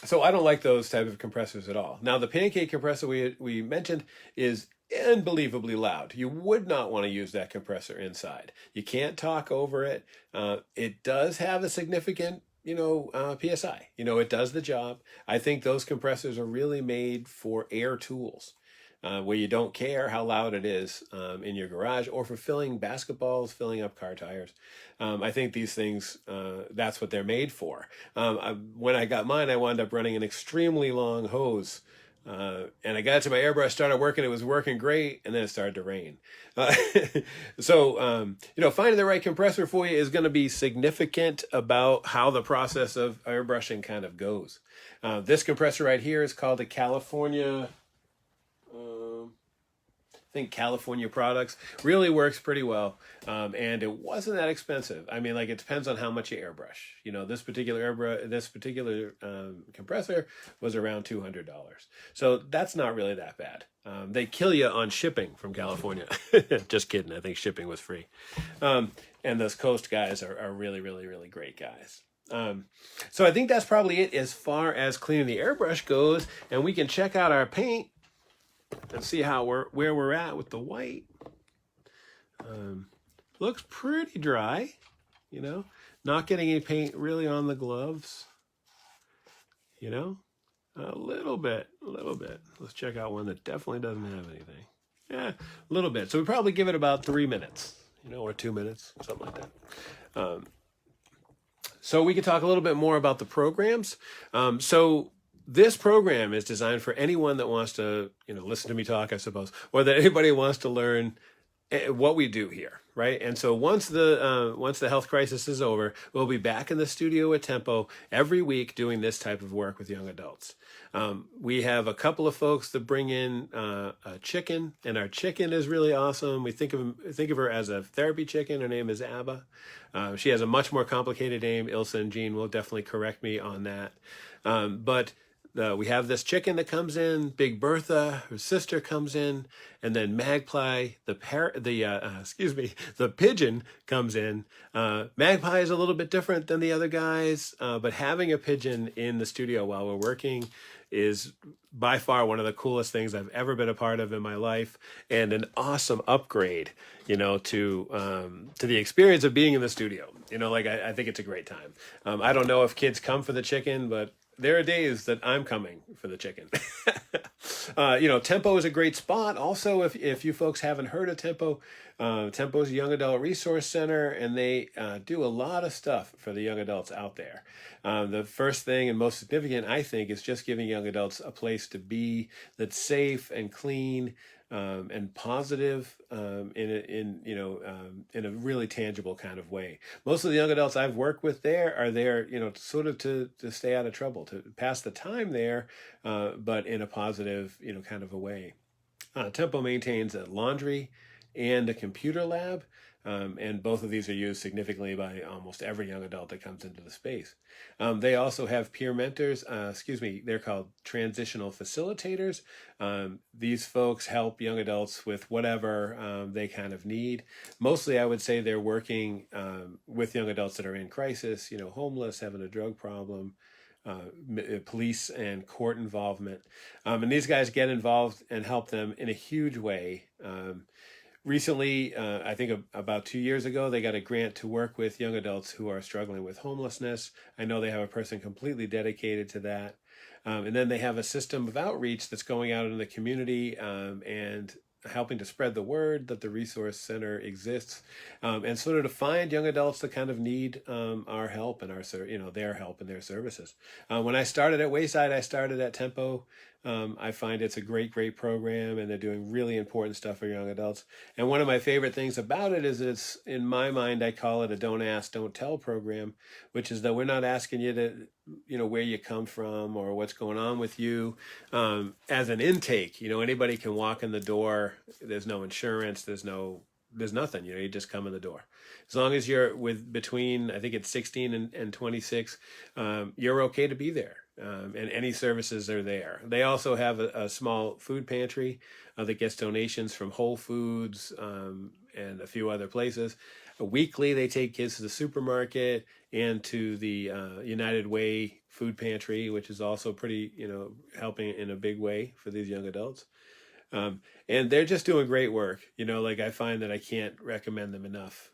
So I don't like those type of compressors at all. Now the pancake compressor we mentioned is unbelievably loud. You would not want to use that compressor inside. You can't talk over it. It does have a significant, PSI. It does the job. I think those compressors are really made for air tools. Where you don't care how loud it is in your garage, or for filling basketballs, filling up car tires. I think these things, that's what they're made for. When I got mine, I wound up running an extremely long hose. And I got it to my airbrush, started working, it was working great, and then it started to rain. So finding the right compressor for you is going to be significant about how the process of airbrushing kind of goes. This compressor right here is called a California... I think California Products. Really works pretty well, and it wasn't that expensive. I mean, it depends on how much you airbrush. This particular compressor was around $200, so that's not really that bad. They kill you on shipping from California. Just kidding. I think shipping was free. And those Coast guys are really, really, really great guys. So I think that's probably it as far as cleaning the airbrush goes, and we can check out our paint and see where we're at with the white. Looks pretty dry, not getting any paint really on the gloves, a little bit. Let's check out one that definitely doesn't have anything. Yeah, a little bit. So we probably give it about 3 minutes, or 2 minutes, something like that. So we could talk a little bit more about the programs. So this program is designed for anyone that wants to, listen to me talk, I suppose, or that anybody wants to learn what we do here, right? And so once the health crisis is over, we'll be back in the studio at Tempo every week doing this type of work with young adults. We have a couple of folks that bring in a chicken, and our chicken is really awesome. We think of her as a therapy chicken. Her name is Abba. She has a much more complicated name. Ilsa and Jean will definitely correct me on that. But we have this chicken that comes in, Big Bertha, her sister comes in, and then Magpie, the pigeon comes in. Magpie is a little bit different than the other guys, but having a pigeon in the studio while we're working is by far one of the coolest things I've ever been a part of in my life, and an awesome upgrade, to the experience of being in the studio. I think it's a great time. I don't know if kids come for the chicken, but there are days that I'm coming for the chicken. Tempo is a great spot. Also, if you folks haven't heard of Tempo, Tempo is a young adult resource center, and they do a lot of stuff for the young adults out there. The first thing and most significant, I think, is just giving young adults a place to be that's safe and clean, and positive, in a really tangible kind of way. Most of the young adults I've worked with there are there, sort of to stay out of trouble, to pass the time there, but in a positive, kind of a way. Tempo maintains a laundry and a computer lab. And both of these are used significantly by almost every young adult that comes into the space. They also have peer mentors. They're called transitional facilitators. These folks help young adults with whatever they kind of need. Mostly, I would say they're working with young adults that are in crisis, homeless, having a drug problem, police and court involvement. And these guys get involved and help them in a huge way. Recently, I think about 2 years ago, they got a grant to work with young adults who are struggling with homelessness. I know they have a person completely dedicated to that. And then they have a system of outreach that's going out in the community and helping to spread the word that the resource center exists, and sort of to find young adults that kind of need our help and their help and their services. When I started at Wayside, I started at Tempo. I find it's a great program, and they're doing really important stuff for young adults. And one of my favorite things about it is it's, in my mind, I call it a don't ask, don't tell program, which is that we're not asking you to, where you come from or what's going on with you as an intake. Anybody can walk in the door. There's no insurance. There's nothing. You just come in the door. As long as you're between, I think it's 16 and 26, you're okay to be there. And any services are there. They also have a small food pantry that gets donations from Whole Foods and a few other places. Weekly, they take kids to the supermarket and to the United Way food pantry, which is also pretty, helping in a big way for these young adults. And they're just doing great work. I find that I can't recommend them enough.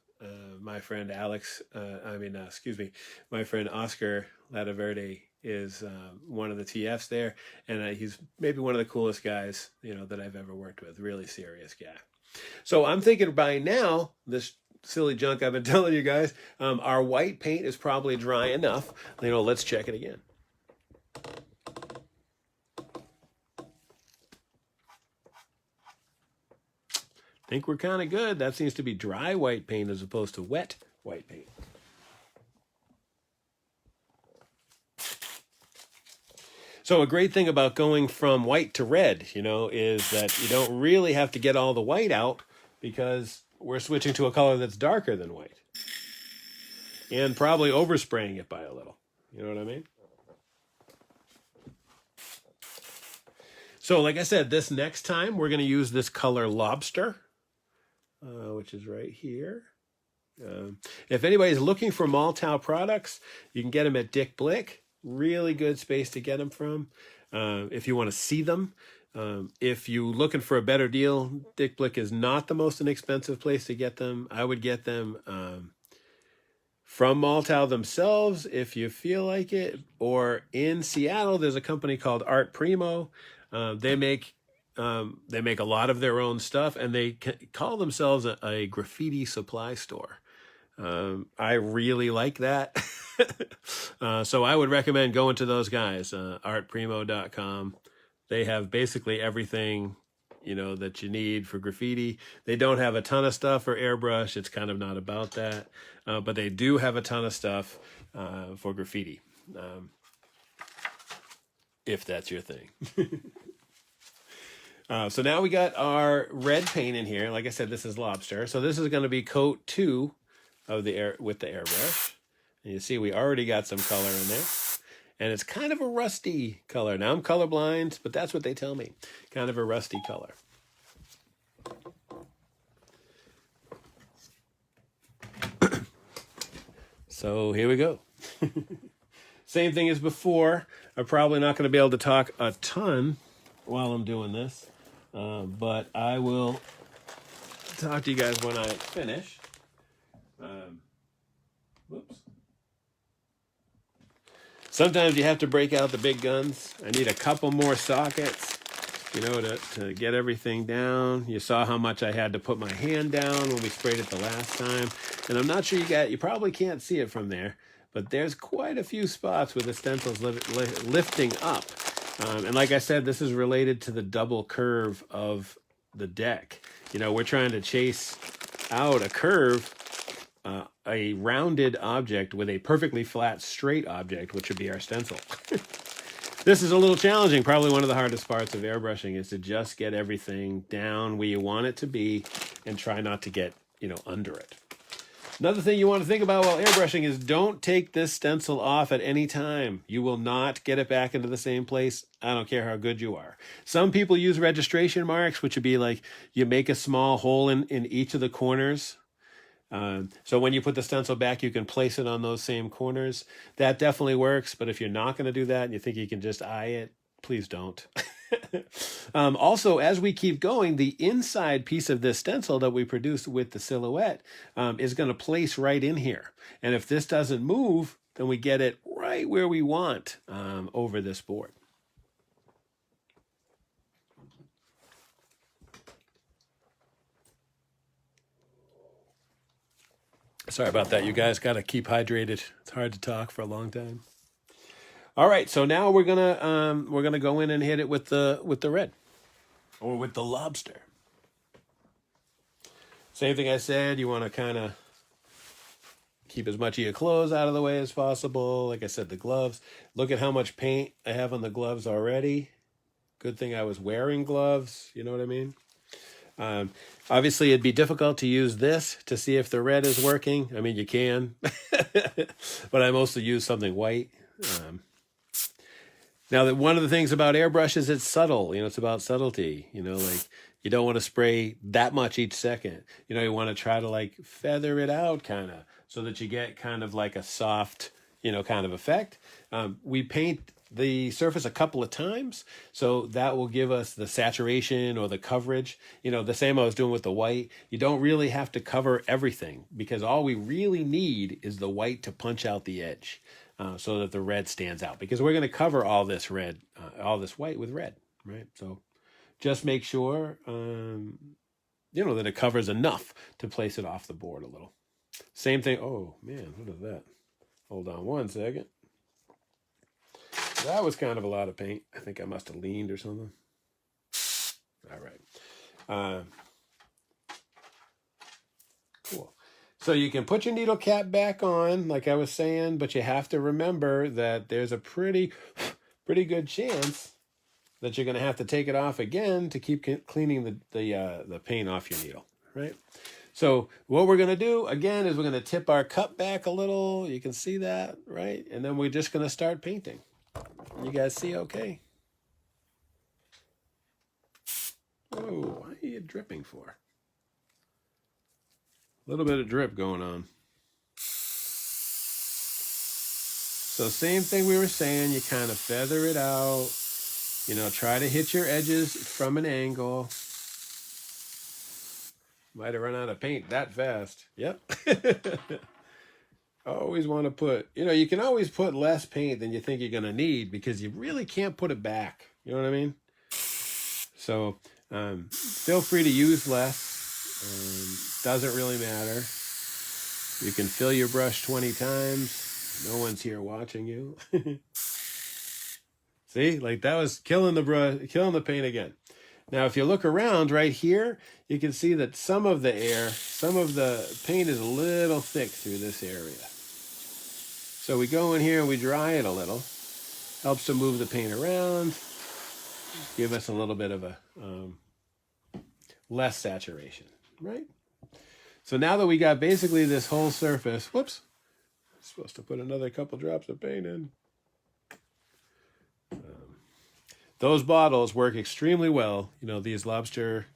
My friend my friend Oscar Lataverde is one of the TFs there, and he's maybe one of the coolest guys that I've ever worked with. Really serious guy. So I'm thinking by now, this silly junk I've been telling you guys, our white paint is probably dry enough. Let's check it again. I think we're kind of good. That seems to be dry white paint as opposed to wet white paint. So a great thing about going from white to red, is that you don't really have to get all the white out because we're switching to a color that's darker than white. And probably overspraying it by a little. You know what I mean? So like I said, this next time we're going to use this color Lobster, which is right here. If anybody's looking for Maltau products, you can get them at Dick Blick. Really good space to get them from. If you want to see them, if you're looking for a better deal, Dick Blick is not the most inexpensive place to get them. I would get them from Maltau themselves if you feel like it. Or in Seattle, there's a company called Art Primo. They make a lot of their own stuff, and they call themselves a graffiti supply store. I really like that. So I would recommend going to those guys, artprimo.com. They have basically everything, that you need for graffiti. They don't have a ton of stuff for airbrush. It's kind of not about that. But they do have a ton of stuff for graffiti, if that's your thing. So now we got our red paint in here. Like I said, this is Lobster. So this is going to be coat 2 of with the airbrush. And you see we already got some color in there. And it's kind of a rusty color. Now I'm colorblind, but that's what they tell me. Kind of a rusty color. So here we go. Same thing as before. I'm probably not going to be able to talk a ton while I'm doing this. But I will talk to you guys when I finish. Whoops. Sometimes you have to break out the big guns. I need a couple more sockets, to get everything down. You saw how much I had to put my hand down when we sprayed it the last time. And I'm not sure you probably can't see it from there, but there's quite a few spots where the stencil's lifting up. And like I said, this is related to the double curve of the deck. We're trying to chase out a curve, a rounded object with a perfectly flat, straight object, which would be our stencil. This is a little challenging. Probably one of the hardest parts of airbrushing is to just get everything down where you want it to be and try not to get, under it. Another thing you want to think about while airbrushing is don't take this stencil off at any time. You will not get it back into the same place. I don't care how good you are. Some people use registration marks, which would be like you make a small hole in each of the corners. So when you put the stencil back, you can place it on those same corners. That definitely works. But if you're not going to do that and you think you can just eye it, please don't. Also, as we keep going, the inside piece of this stencil that we produced with the silhouette is going to place right in here. And if this doesn't move, then we get it right where we want over this board. Sorry about that, you guys. Got to keep hydrated. It's hard to talk for a long time. All right, so now we're gonna go in and hit it with the red, or with the lobster. Same thing I said. You want to kind of keep as much of your clothes out of the way as possible. Like I said, the gloves. Look at how much paint I have on the gloves already. Good thing I was wearing gloves. You know what I mean? Obviously, it'd be difficult to use this to see if the red is working. I mean, you can, but I mostly use something white. Now, that one of the things about airbrush is it's subtle. You know, it's about subtlety. You know, like you don't want to spray that much each second. You know, you want to try to like feather it out kind of so that you get kind of like a soft, you know, kind of effect. We paint the surface a couple of times, so that will give us the saturation or the coverage. You know, the same I was doing with the white. You don't really have to cover everything because all we really need is the white to punch out the edge. So that the red stands out, because we're going to cover all this red, all this white with red, right? So just make sure, you know, that it covers enough to place it off the board a little. Same thing. Oh man, what is that? Hold on one second. That was kind of a lot of paint. I think I must have leaned or something. All right. Cool. So you can put your needle cap back on, like I was saying, but you have to remember that there's a pretty good chance that you're going to have to take it off again to keep cleaning the paint off your needle, right? So what we're going to do, again, is we're going to tip our cup back a little. You can see that, right? And then we're just going to start painting. You guys see okay? Whoa, what are you dripping for? A little bit of drip going on. So same thing we were saying, you kind of feather it out. You know, try to hit your edges from an angle. Might have run out of paint that fast. Yep. Always want to put, you know, you can always put less paint than you think you're going to need because you really can't put it back. You know what I mean? So feel free to use less. Doesn't really matter. You can fill your brush 20 times. No one's here watching you. See, like that was killing the brush, killing the paint again. Now, if you look around right here, you can see that some of the paint is a little thick through this area. So we go in here and we dry it a little. Helps to move the paint around. Give us a little bit of a less saturation, right? So now that we got basically this whole surface, whoops, I'm supposed to put another couple drops of paint in. Those bottles work extremely well. You know, these lobster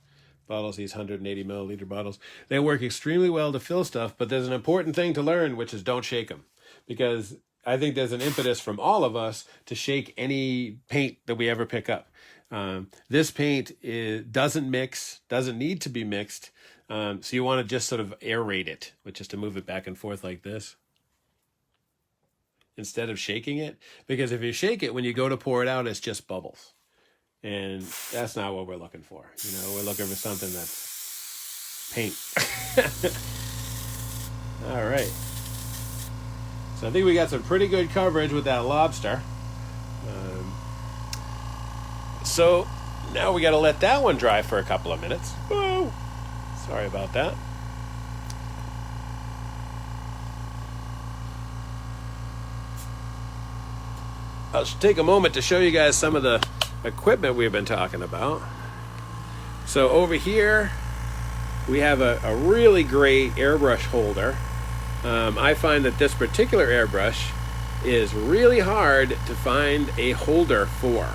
bottles, these 180 milliliter bottles, they work extremely well to fill stuff, but there's an important thing to learn, which is don't shake them. Because I think there's an impetus from all of us to shake any paint that we ever pick up. This paint doesn't mix, doesn't need to be mixed. So you want to just sort of aerate it, which is to move it back and forth like this, instead of shaking it. Because if you shake it, when you go to pour it out, it's just bubbles. And that's not what we're looking for. You know, we're looking for something that's paint. All right. So I think we got some pretty good coverage with that lobster. So now we got to let that one dry for a couple of minutes. Whoa. Sorry about that. I'll just take a moment to show you guys some of the equipment we've been talking about. So over here, we have a really great airbrush holder. I find that this particular airbrush is really hard to find a holder for.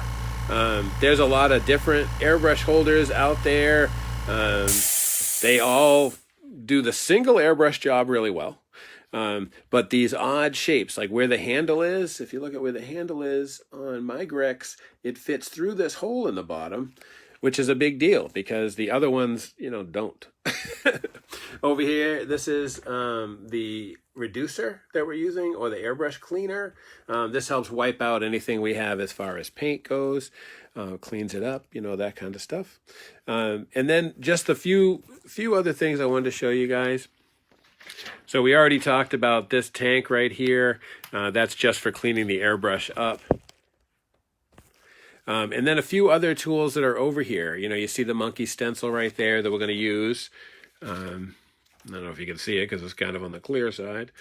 There's a lot of different airbrush holders out there. They all do the single airbrush job really well. But these odd shapes, like where the handle is, if you look at where the handle is on my Grex, it fits through this hole in the bottom, which is a big deal because the other ones, don't. Over here, this is the reducer that we're using, or the airbrush cleaner. This helps wipe out anything we have as far as paint goes, cleans it up, that kind of stuff. And then just a few other things I wanted to show you guys. So we already talked about this tank right here. That's just for cleaning the airbrush up. And then a few other tools that are over here. You see the monkey stencil right there that we're going to use. I don't know if you can see it because it's kind of on the clear side.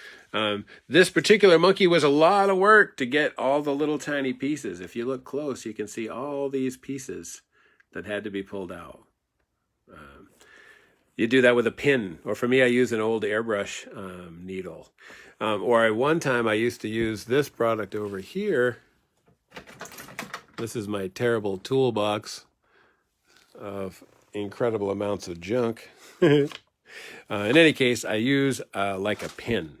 This particular monkey was a lot of work to get all the little tiny pieces. If you look close, you can see all these pieces that had to be pulled out. You do that with a pin, or for me, I use an old airbrush needle. Or one time I used to use this product over here. This is my terrible toolbox of incredible amounts of junk. In any case, I use like a pin.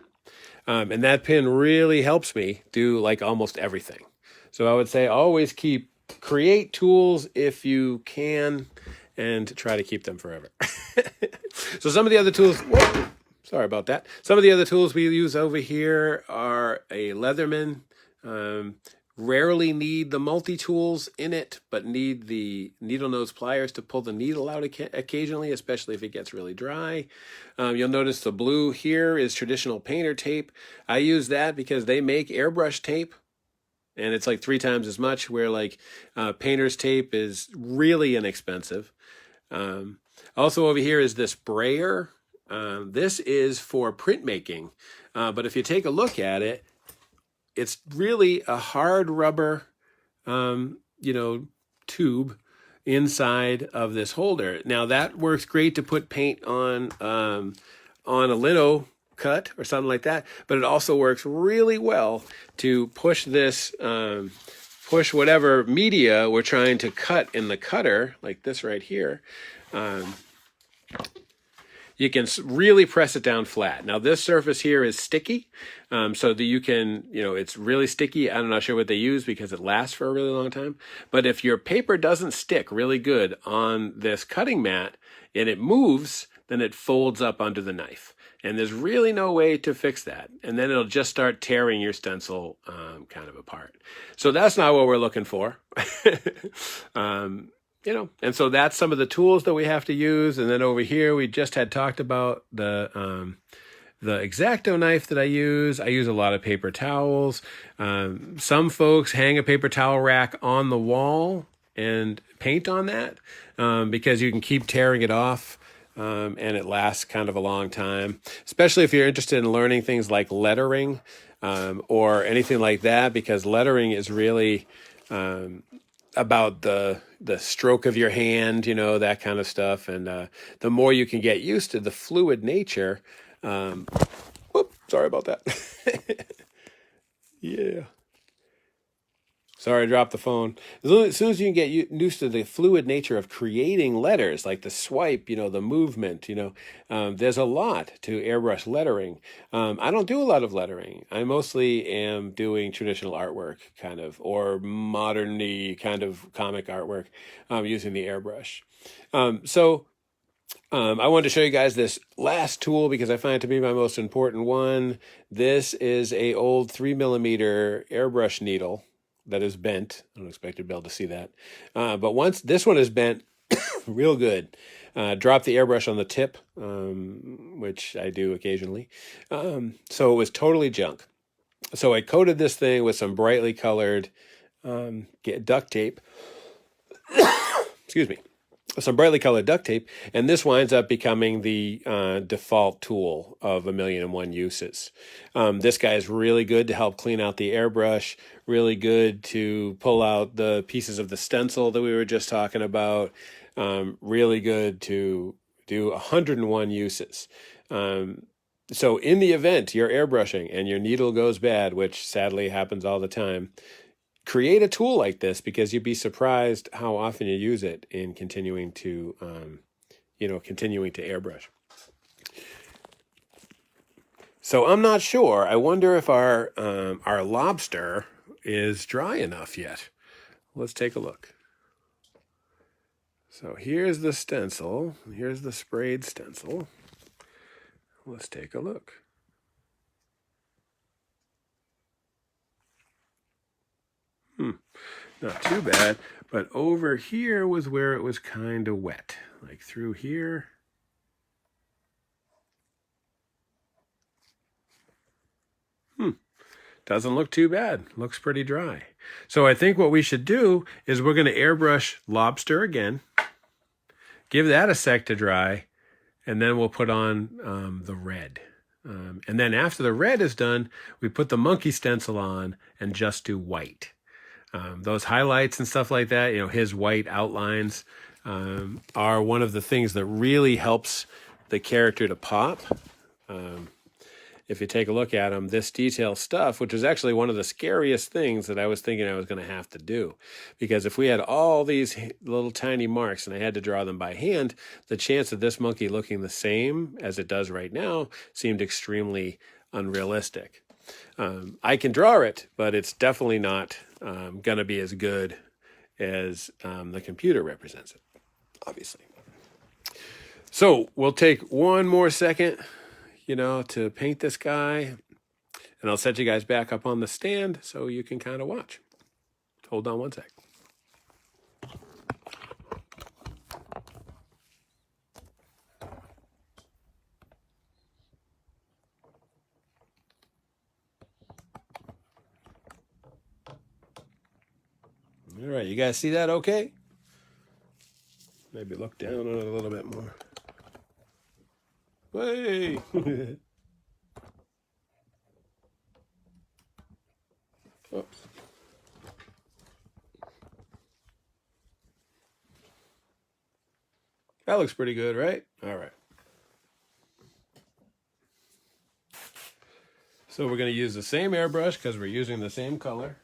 And that pin really helps me do like almost everything. So I would say always create tools if you can, and try to keep them forever. So some of the other tools, sorry about that. Some of the other tools we use over here are a Leatherman. Rarely need the multi-tools in it, but need the needle nose pliers to pull the needle out occasionally, especially if it gets really dry. You'll notice the blue here is traditional painter tape. I use that because they make airbrush tape, and it's like 3 times as much, where like painter's tape is really inexpensive. Also over here is this brayer. This is for printmaking, but if you take a look at it, it's really a hard rubber, tube inside of this holder. Now that works great to put paint on a lino cut or something like that, but it also works really well to push this, push whatever media we're trying to cut in the cutter, like this right here. You can really press it down flat. Now this surface here is sticky, so that you can, it's really sticky. I'm not sure what they use because it lasts for a really long time. But if your paper doesn't stick really good on this cutting mat and it moves, then it folds up under the knife. And there's really no way to fix that. And then it'll just start tearing your stencil kind of apart. So that's not what we're looking for. And so that's some of the tools that we have to use. And then over here, we just had talked about the X-Acto knife that I use. I use a lot of paper towels. Some folks hang a paper towel rack on the wall and paint on that because you can keep tearing it off. And it lasts kind of a long time, especially if you're interested in learning things like lettering or anything like that, because lettering is really about the stroke of your hand, that kind of stuff. And the more you can get used to the fluid nature, sorry about that. Yeah. Sorry, I dropped the phone. As soon as you can get used to the fluid nature of creating letters, like the swipe, the movement, there's a lot to airbrush lettering. I don't do a lot of lettering. I mostly am doing traditional artwork kind of, or modern-y kind of comic artwork using the airbrush. I wanted to show you guys this last tool because I find it to be my most important one. This is a old 3mm airbrush needle that is bent. I don't expect you to be able to see that. But once this one is bent real good, drop the airbrush on the tip, which I do occasionally. So it was totally junk. So I coated this thing with some brightly colored duct tape. Excuse me. Some brightly colored duct tape, and this winds up becoming the default tool of 1,000,001 uses. This guy is really good to help clean out the airbrush, really good to pull out the pieces of the stencil that we were just talking about, really good to do 101 uses. So in the event you're airbrushing and your needle goes bad, which sadly happens all the time, create a tool like this because you'd be surprised how often you use it in continuing to airbrush. So I'm not sure. I wonder if our lobster is dry enough yet. Let's take a look. So here's the stencil. Here's the sprayed stencil. Let's take a look. Not too bad, but over here was where it was kind of wet, like through here. Doesn't look too bad. Looks pretty dry. So I think what we should do is we're going to airbrush lobster again, give that a sec to dry, and then we'll put on the red. And then after the red is done, we put the monkey stencil on and just do white. Those highlights and stuff like that, his white outlines are one of the things that really helps the character to pop. If you take a look at them, this detail stuff, which is actually one of the scariest things that I was thinking I was going to have to do. Because if we had all these little tiny marks and I had to draw them by hand, the chance of this monkey looking the same as it does right now seemed extremely unrealistic. I can draw it, but it's definitely not going to be as good as the computer represents it, obviously. So we'll take one more second, to paint this guy. And I'll set you guys back up on the stand so you can kind of watch. Hold on one sec. All right, you guys see that okay? Maybe look down on it a little bit more. Hey! Oops. That looks pretty good, right? All right. So we're going to use the same airbrush because we're using the same color.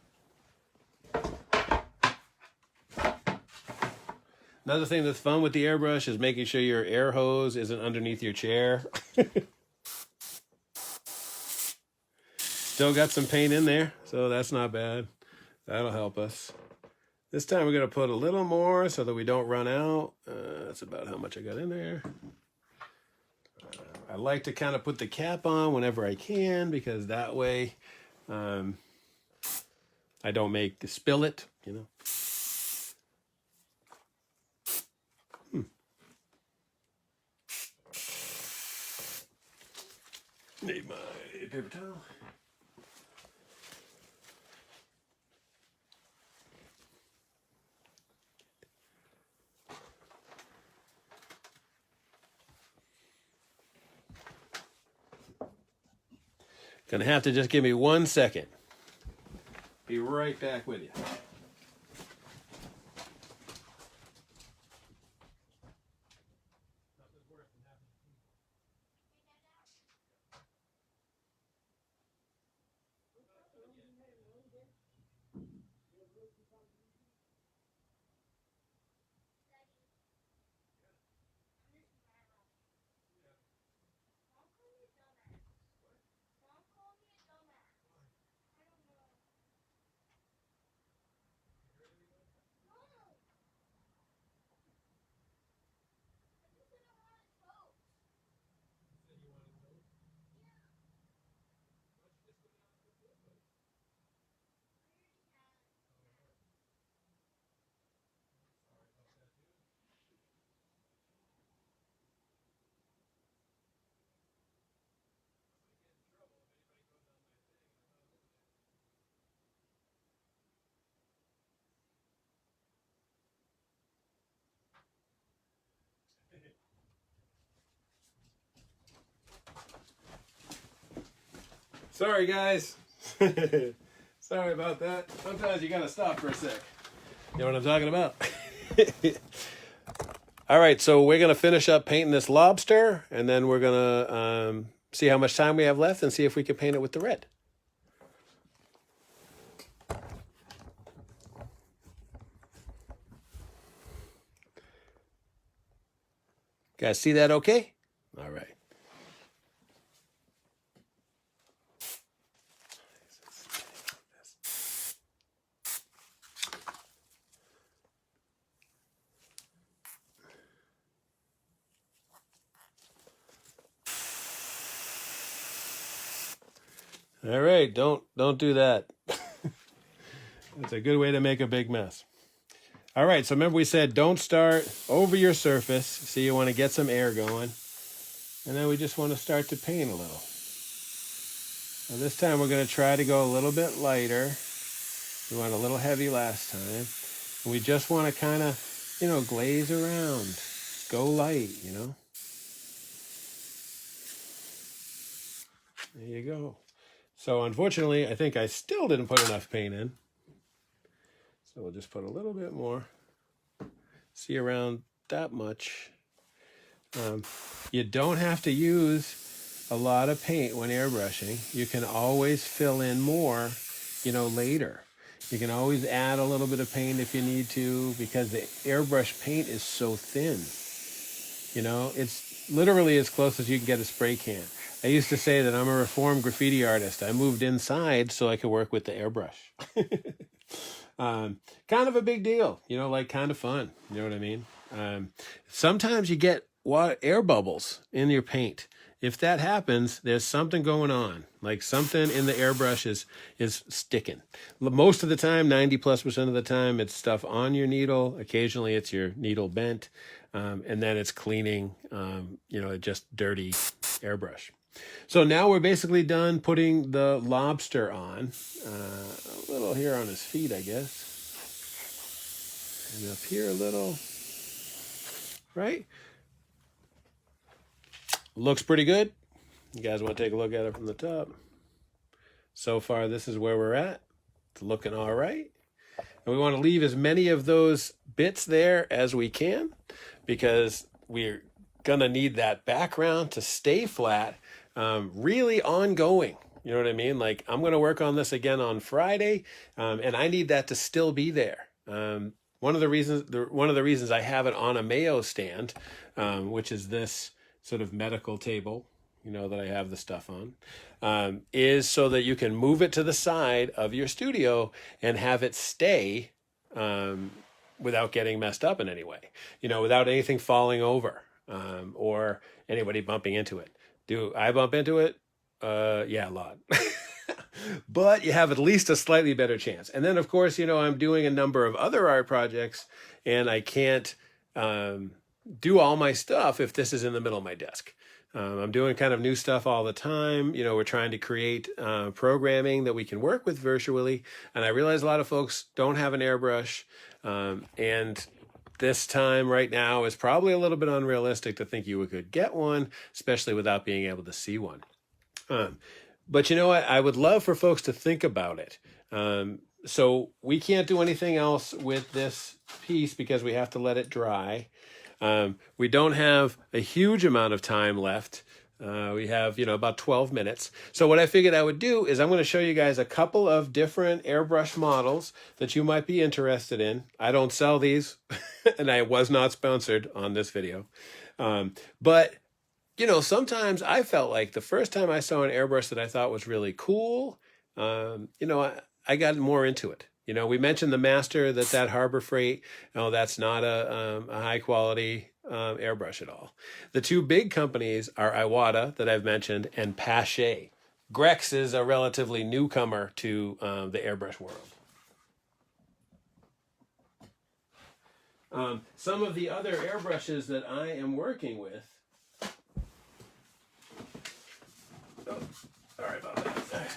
Another thing that's fun with the airbrush is making sure your air hose isn't underneath your chair. Still got some paint in there, so that's not bad. That'll help us. This time we're going to put a little more so that we don't run out. That's about how much I got in there. I like to kind of put the cap on whenever I can because that way I don't spill it, Need my paper towel. Gonna have to just give me 1 second. Be right back with you. Sorry, guys. Sorry about that. Sometimes you gotta stop for a sec. You know what I'm talking about? All right, so we're gonna finish up painting this lobster, and then we're gonna see how much time we have left and see if we can paint it with the red. Guys, see that okay? All right. All right, don't do that. It's a good way to make a big mess. All right, so remember we said don't start over your surface. So you want to get some air going. And then we just want to start to paint a little. Now this time we're going to try to go a little bit lighter. We went a little heavy last time. And we just want to kind of, glaze around. Go light, There you go. So unfortunately, I think I still didn't put enough paint in. So we'll just put a little bit more. See, around that much. You don't have to use a lot of paint when airbrushing. You can always fill in more, later. You can always add a little bit of paint if you need to, because the airbrush paint is so thin. It's literally as close as you can get a spray can. I used to say that I'm a reformed graffiti artist. I moved inside so I could work with the airbrush. Kind of a big deal, kind of fun. You know what I mean? Sometimes you get air bubbles in your paint. If that happens, there's something going on. Like something in the airbrush is sticking. Most of the time, 90+% of the time, it's stuff on your needle. Occasionally, it's your needle bent. And then it's cleaning, just dirty airbrush. So now we're basically done putting the lobster on. A little here on his feet, I guess. And up here a little. Right? Looks pretty good. You guys want to take a look at it from the top? So far, this is where we're at. It's looking all right. And we want to leave as many of those bits there as we can, because we're going to need that background to stay flat, really ongoing. You know what I mean? Like, I'm going to work on this again on Friday, and I need that to still be there. One of the reasons I have it on a Mayo stand, which is this sort of medical table, that I have the stuff on, is so that you can move it to the side of your studio and have it stay without getting messed up in any way, without anything falling over or anybody bumping into it. Do I bump into it? Yeah, a lot. But you have at least a slightly better chance. And then, of course, I'm doing a number of other art projects, and I can't do all my stuff if this is in the middle of my desk. I'm doing kind of new stuff all the time. We're trying to create programming that we can work with virtually. And I realize a lot of folks don't have an airbrush. And this time right now is probably a little bit unrealistic to think you could get one, especially without being able to see one. But you know what? I would love for folks to think about it. So we can't do anything else with this piece because we have to let it dry. We don't have a huge amount of time left. We have, about 12 minutes. So what I figured I would do is I'm going to show you guys a couple of different airbrush models that you might be interested in. I don't sell these, and I was not sponsored on this video. But sometimes I felt like the first time I saw an airbrush that I thought was really cool, I got more into it. We mentioned the Master, that Harbor Freight. No, that's not a high quality airbrush at all. The two big companies are Iwata, that I've mentioned, and Pache. Grex is a relatively newcomer to the airbrush world. Some of the other airbrushes that I am working with. Oh, sorry about that.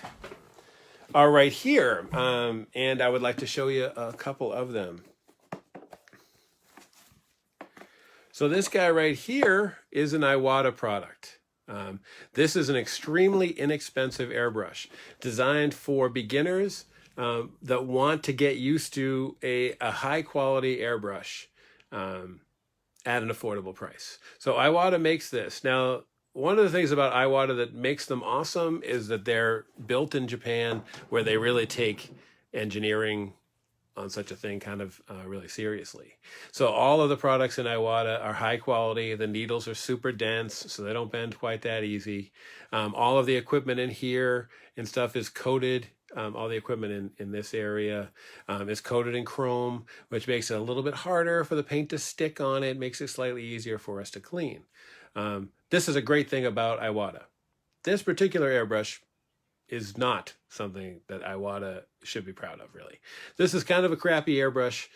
Are right here, and I would like to show you a couple of them. So this guy right here is an Iwata product. This is an extremely inexpensive airbrush designed for beginners that want to get used to a high quality airbrush at an affordable price. So Iwata makes this. Now, one of the things about Iwata that makes them awesome is that they're built in Japan, where they really take engineering on such a thing kind of really seriously. So all of the products in Iwata are high quality. The needles are super dense, so they don't bend quite that easy. All of the equipment in here and stuff is coated. All the equipment in this area is coated in chrome, which makes it a little bit harder for the paint to stick on it, makes it slightly easier for us to clean. This is a great thing about Iwata. This particular airbrush is not something that Iwata should be proud of, really. This is kind of a crappy airbrush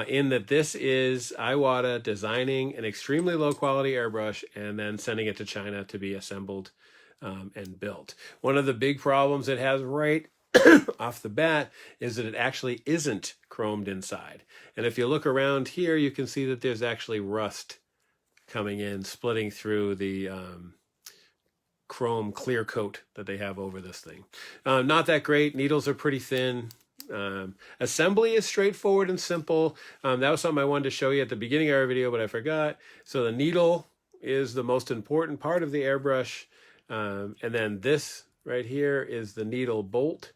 in that this is Iwata designing an extremely low quality airbrush and then sending it to China to be assembled and built. One of the big problems it has right off the bat is that it actually isn't chromed inside. And if you look around here, you can see that there's actually rust coming in, splitting through the chrome clear coat that they have over this thing. Not that great. Needles are pretty thin. Assembly is straightforward and simple. That was something I wanted to show you at the beginning of our video, but I forgot. So the needle is the most important part of the airbrush. And then this right here is the needle bolt,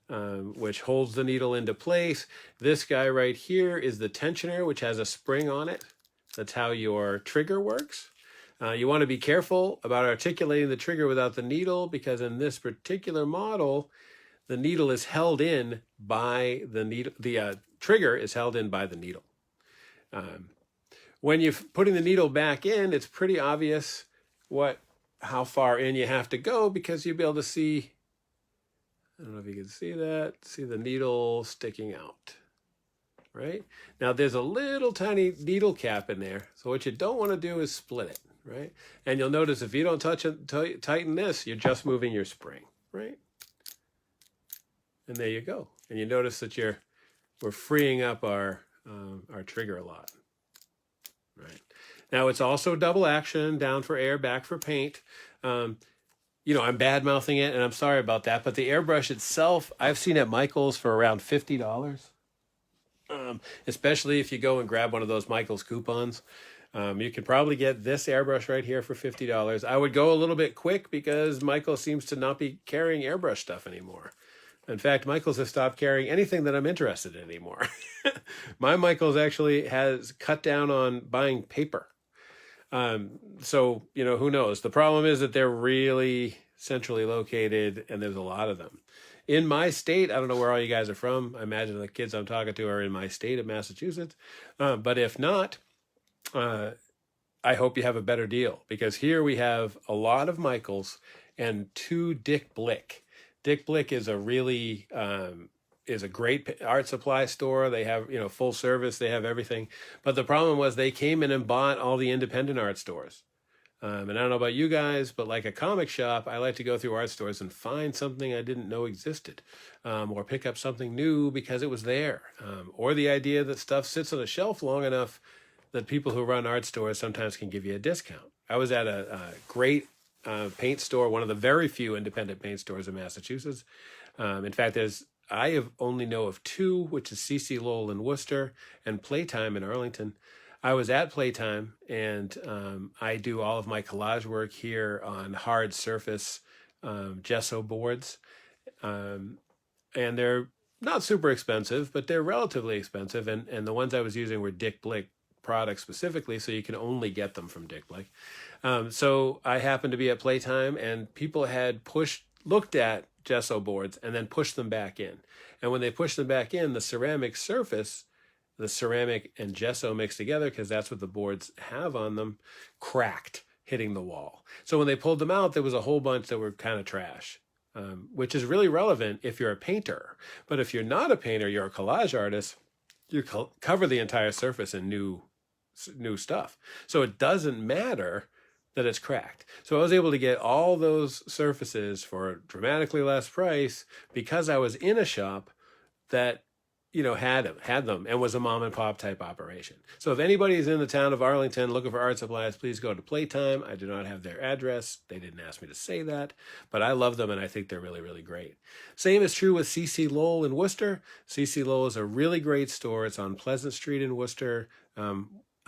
which holds the needle into place. This guy right here is the tensioner, which has a spring on it. That's how your trigger works. You want to be careful about articulating the trigger without the needle, because in this particular model, the needle is held in by the needle. The trigger is held in by the needle. When you're putting the needle back in, it's pretty obvious how far in you have to go, because you'll be able to see, I don't know if you can see that, see the needle sticking out. Right? Now there's a little tiny needle cap in there. So what you don't want to do is split it, right? And you'll notice if you don't touch it, tighten this, you're just moving your spring, right? And there you go. And you notice that we're freeing up our trigger a lot, right? Now it's also double action, down for air, back for paint. You know, I'm bad mouthing it and I'm sorry about that, but the airbrush itself, I've seen at Michael's for around $50. Especially if you go and grab one of those Michael's coupons. You can probably get this airbrush right here for $50. I would go a little bit quick because Michael seems to not be carrying airbrush stuff anymore. In fact, Michael's has stopped carrying anything that I'm interested in anymore. My Michael's actually has cut down on buying paper. So, you know, who knows? The problem is that they're really centrally located and there's a lot of them. In my state, I don't know where all you guys are from. I imagine the kids I'm talking to are in my state of Massachusetts. But if not, I hope you have a better deal, because here we have a lot of Michaels and 2 Dick Blick. Dick Blick is a really is a great art supply store. They have, you know, full service. They have everything. But the problem was they came in and bought all the independent art stores. And I don't know about you guys, but like a comic shop, I like to go through art stores and find something I didn't know existed, or pick up something new because it was there, or the idea that stuff sits on a shelf long enough that people who run art stores sometimes can give you a discount. I was at a great paint store, one of the very few independent paint stores in Massachusetts. In fact, I have only know of 2, which is C.C. Lowell in Worcester and Playtime in Arlington. I was at Playtime, and I do all of my collage work here on hard surface gesso boards. And they're not super expensive, but they're relatively expensive. And the ones I was using were Dick Blick products specifically, so you can only get them from Dick Blick. So I happened to be at Playtime, and people had looked at gesso boards and then pushed them back in. And when they pushed them back in, the ceramic surface, the ceramic and gesso mixed together, because that's what the boards have on them, cracked, hitting the wall. So when they pulled them out, there was a whole bunch that were kind of trash, which is really relevant if you're a painter. But if you're not a painter, you're a collage artist, you cover the entire surface in new stuff. So it doesn't matter that it's cracked. So I was able to get all those surfaces for a dramatically less price because I was in a shop that, you know, had them and was a mom and pop type operation. So if anybody's in the town of Arlington looking for art supplies, please go to Playtime. I do not have their address. They didn't ask me to say that, but I love them and I think they're really, really great. Same is true with C.C. Lowell in Worcester. C.C. Lowell is a really great store. It's on Pleasant Street in Worcester.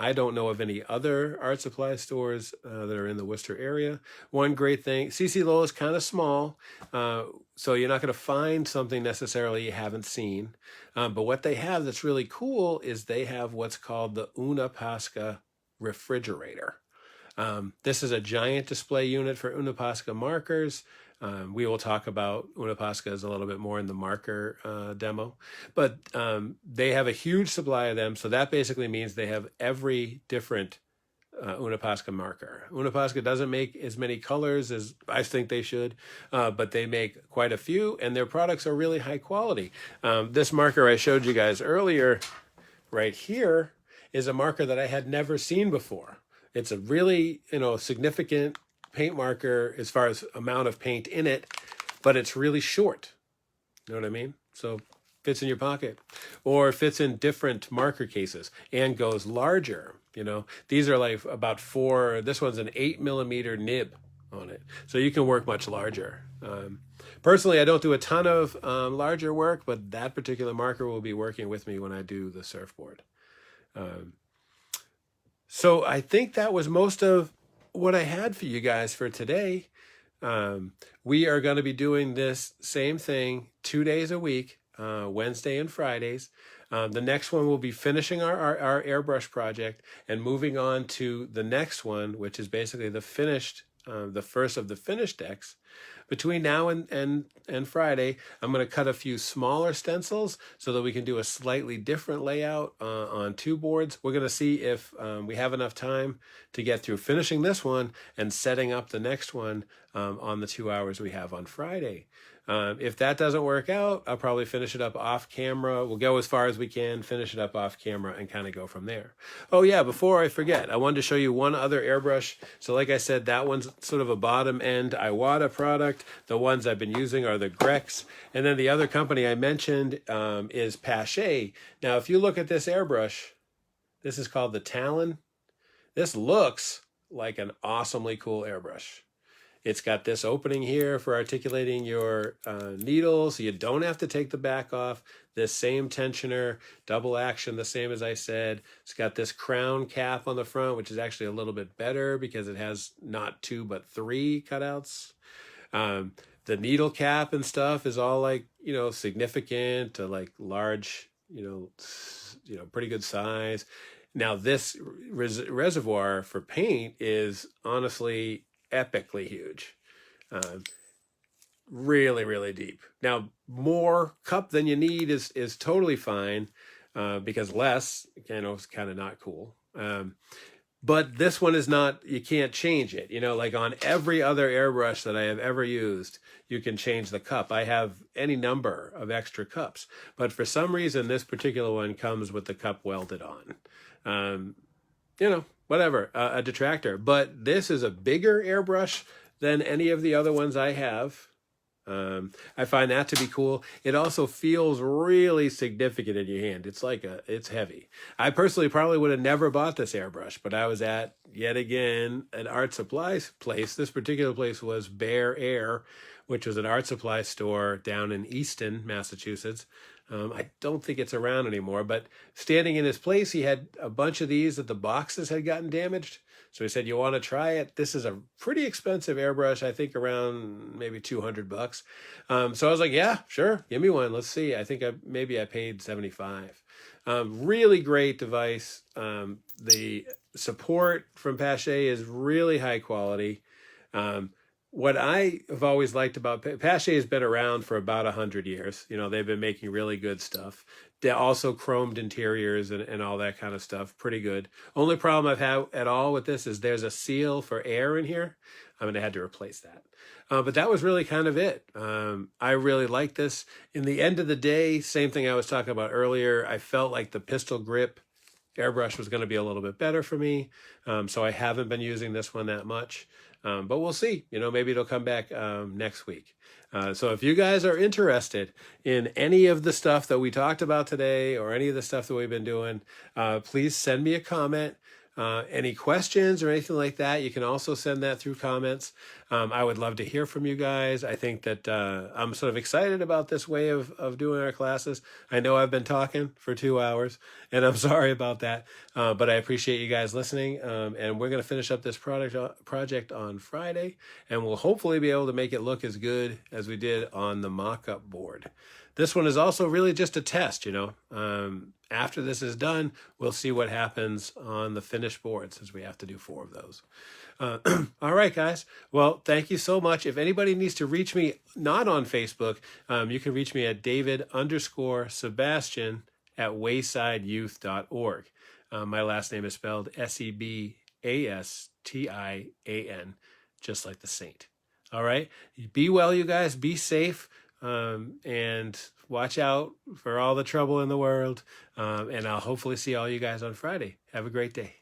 I don't know of any other art supply stores that are in the Worcester area. One great thing, C.C. Lowell is kind of small, so you're not going to find something necessarily you haven't seen. But what they have that's really cool is they have what's called the Una Pascha refrigerator. This is a giant display unit for Una Pascha markers. We will talk about Una Pascha a little bit more in the marker demo, but they have a huge supply of them. So that basically means they have every different Unapasca marker. Unapasca doesn't make as many colors as I think they should, but they make quite a few, and their products are really high quality. This marker I showed you guys earlier, right here, is a marker that I had never seen before. It's a really, significant paint marker as far as amount of paint in it, but it's really short. You know what I mean? So fits in your pocket, or fits in different marker cases and goes larger. These are like about 4. This one's an 8mm nib on it, so you can work much larger. Personally, I don't do a ton of larger work, but that particular marker will be working with me when I do the surfboard. So I think that was most of what I had for you guys for today. We are going to be doing this same thing 2 days a week, Wednesday and Fridays. The next one will be finishing our airbrush project and moving on to the next one, which is basically the first of the finished decks. Between now and Friday, I'm going to cut a few smaller stencils so that we can do a slightly different layout on 2 boards. We're going to see if we have enough time to get through finishing this one and setting up the next one on the 2 hours we have on Friday. If that doesn't work out, I'll probably finish it up off camera. We'll go as far as we can, finish it up off camera, and kind of go from there. Oh yeah, before I forget, I wanted to show you one other airbrush. So like I said, that one's sort of a bottom end Iwata product. The ones I've been using are the Grex. And then the other company I mentioned is Pache. Now, if you look at this airbrush, this is called the Talon. This looks like an awesomely cool airbrush. It's got this opening here for articulating your needle, so you don't have to take the back off. This same tensioner, double action, the same as I said. It's got this crown cap on the front, which is actually a little bit better because it has not 2 but 3 cutouts. The needle cap and stuff is all like, significant, like large, pretty good size. Now this reservoir for paint is honestly epically huge. Really, really deep. Now, more cup than you need is totally fine, because less, is kind of not cool. But this one is not, you can't change it. Like on every other airbrush that I have ever used, you can change the cup. I have any number of extra cups, but for some reason, this particular one comes with the cup welded on. Whatever, a detractor. But this is a bigger airbrush than any of the other ones I have. I find that to be cool. It also feels really significant in your hand. It's heavy. I personally probably would have never bought this airbrush, but I was at, yet again, an art supplies place. This particular place was Bear Air, which was an art supply store down in Easton, Massachusetts. I don't think it's around anymore, but standing in his place, he had a bunch of these that the boxes had gotten damaged. So he said, "You want to try it? This is a pretty expensive airbrush, I think around maybe $200. So I was like, yeah, sure. Give me one. Let's see. I think maybe I paid $75. Really great device. The support from Pache is really high quality. What I have always liked about Pache has been around for about 100 years. They've been making really good stuff. They also chromed interiors and all that kind of stuff. Pretty good. Only problem I've had at all with this is there's a seal for air in here. I'm going to have to replace that. But that was really kind of it. I really like this. In the end of the day, same thing I was talking about earlier, I felt like the pistol grip airbrush was going to be a little bit better for me. So I haven't been using this one that much. But we'll see. Maybe it'll come back next week. So if you guys are interested in any of the stuff that we talked about today or any of the stuff that we've been doing, please send me a comment. Any questions or anything like that, you can also send that through comments. I would love to hear from you guys. I think that I'm sort of excited about this way of doing our classes. I know I've been talking for 2 hours, and I'm sorry about that, but I appreciate you guys listening. And we're going to finish up this project on Friday, and we'll hopefully be able to make it look as good as we did on the mock-up board. This one is also really just a test, After this is done, we'll see what happens on the finished board, since we have to do 4 of those. All right, guys. Well, thank you so much. If anybody needs to reach me not on Facebook, you can reach me at David_Sebastian at waysideyouth.org. My last name is spelled Sebastian. Astian, just like the saint. All right. Be well, you guys. Be safe. And watch out for all the trouble in the world. And I'll hopefully see all you guys on Friday. Have a great day.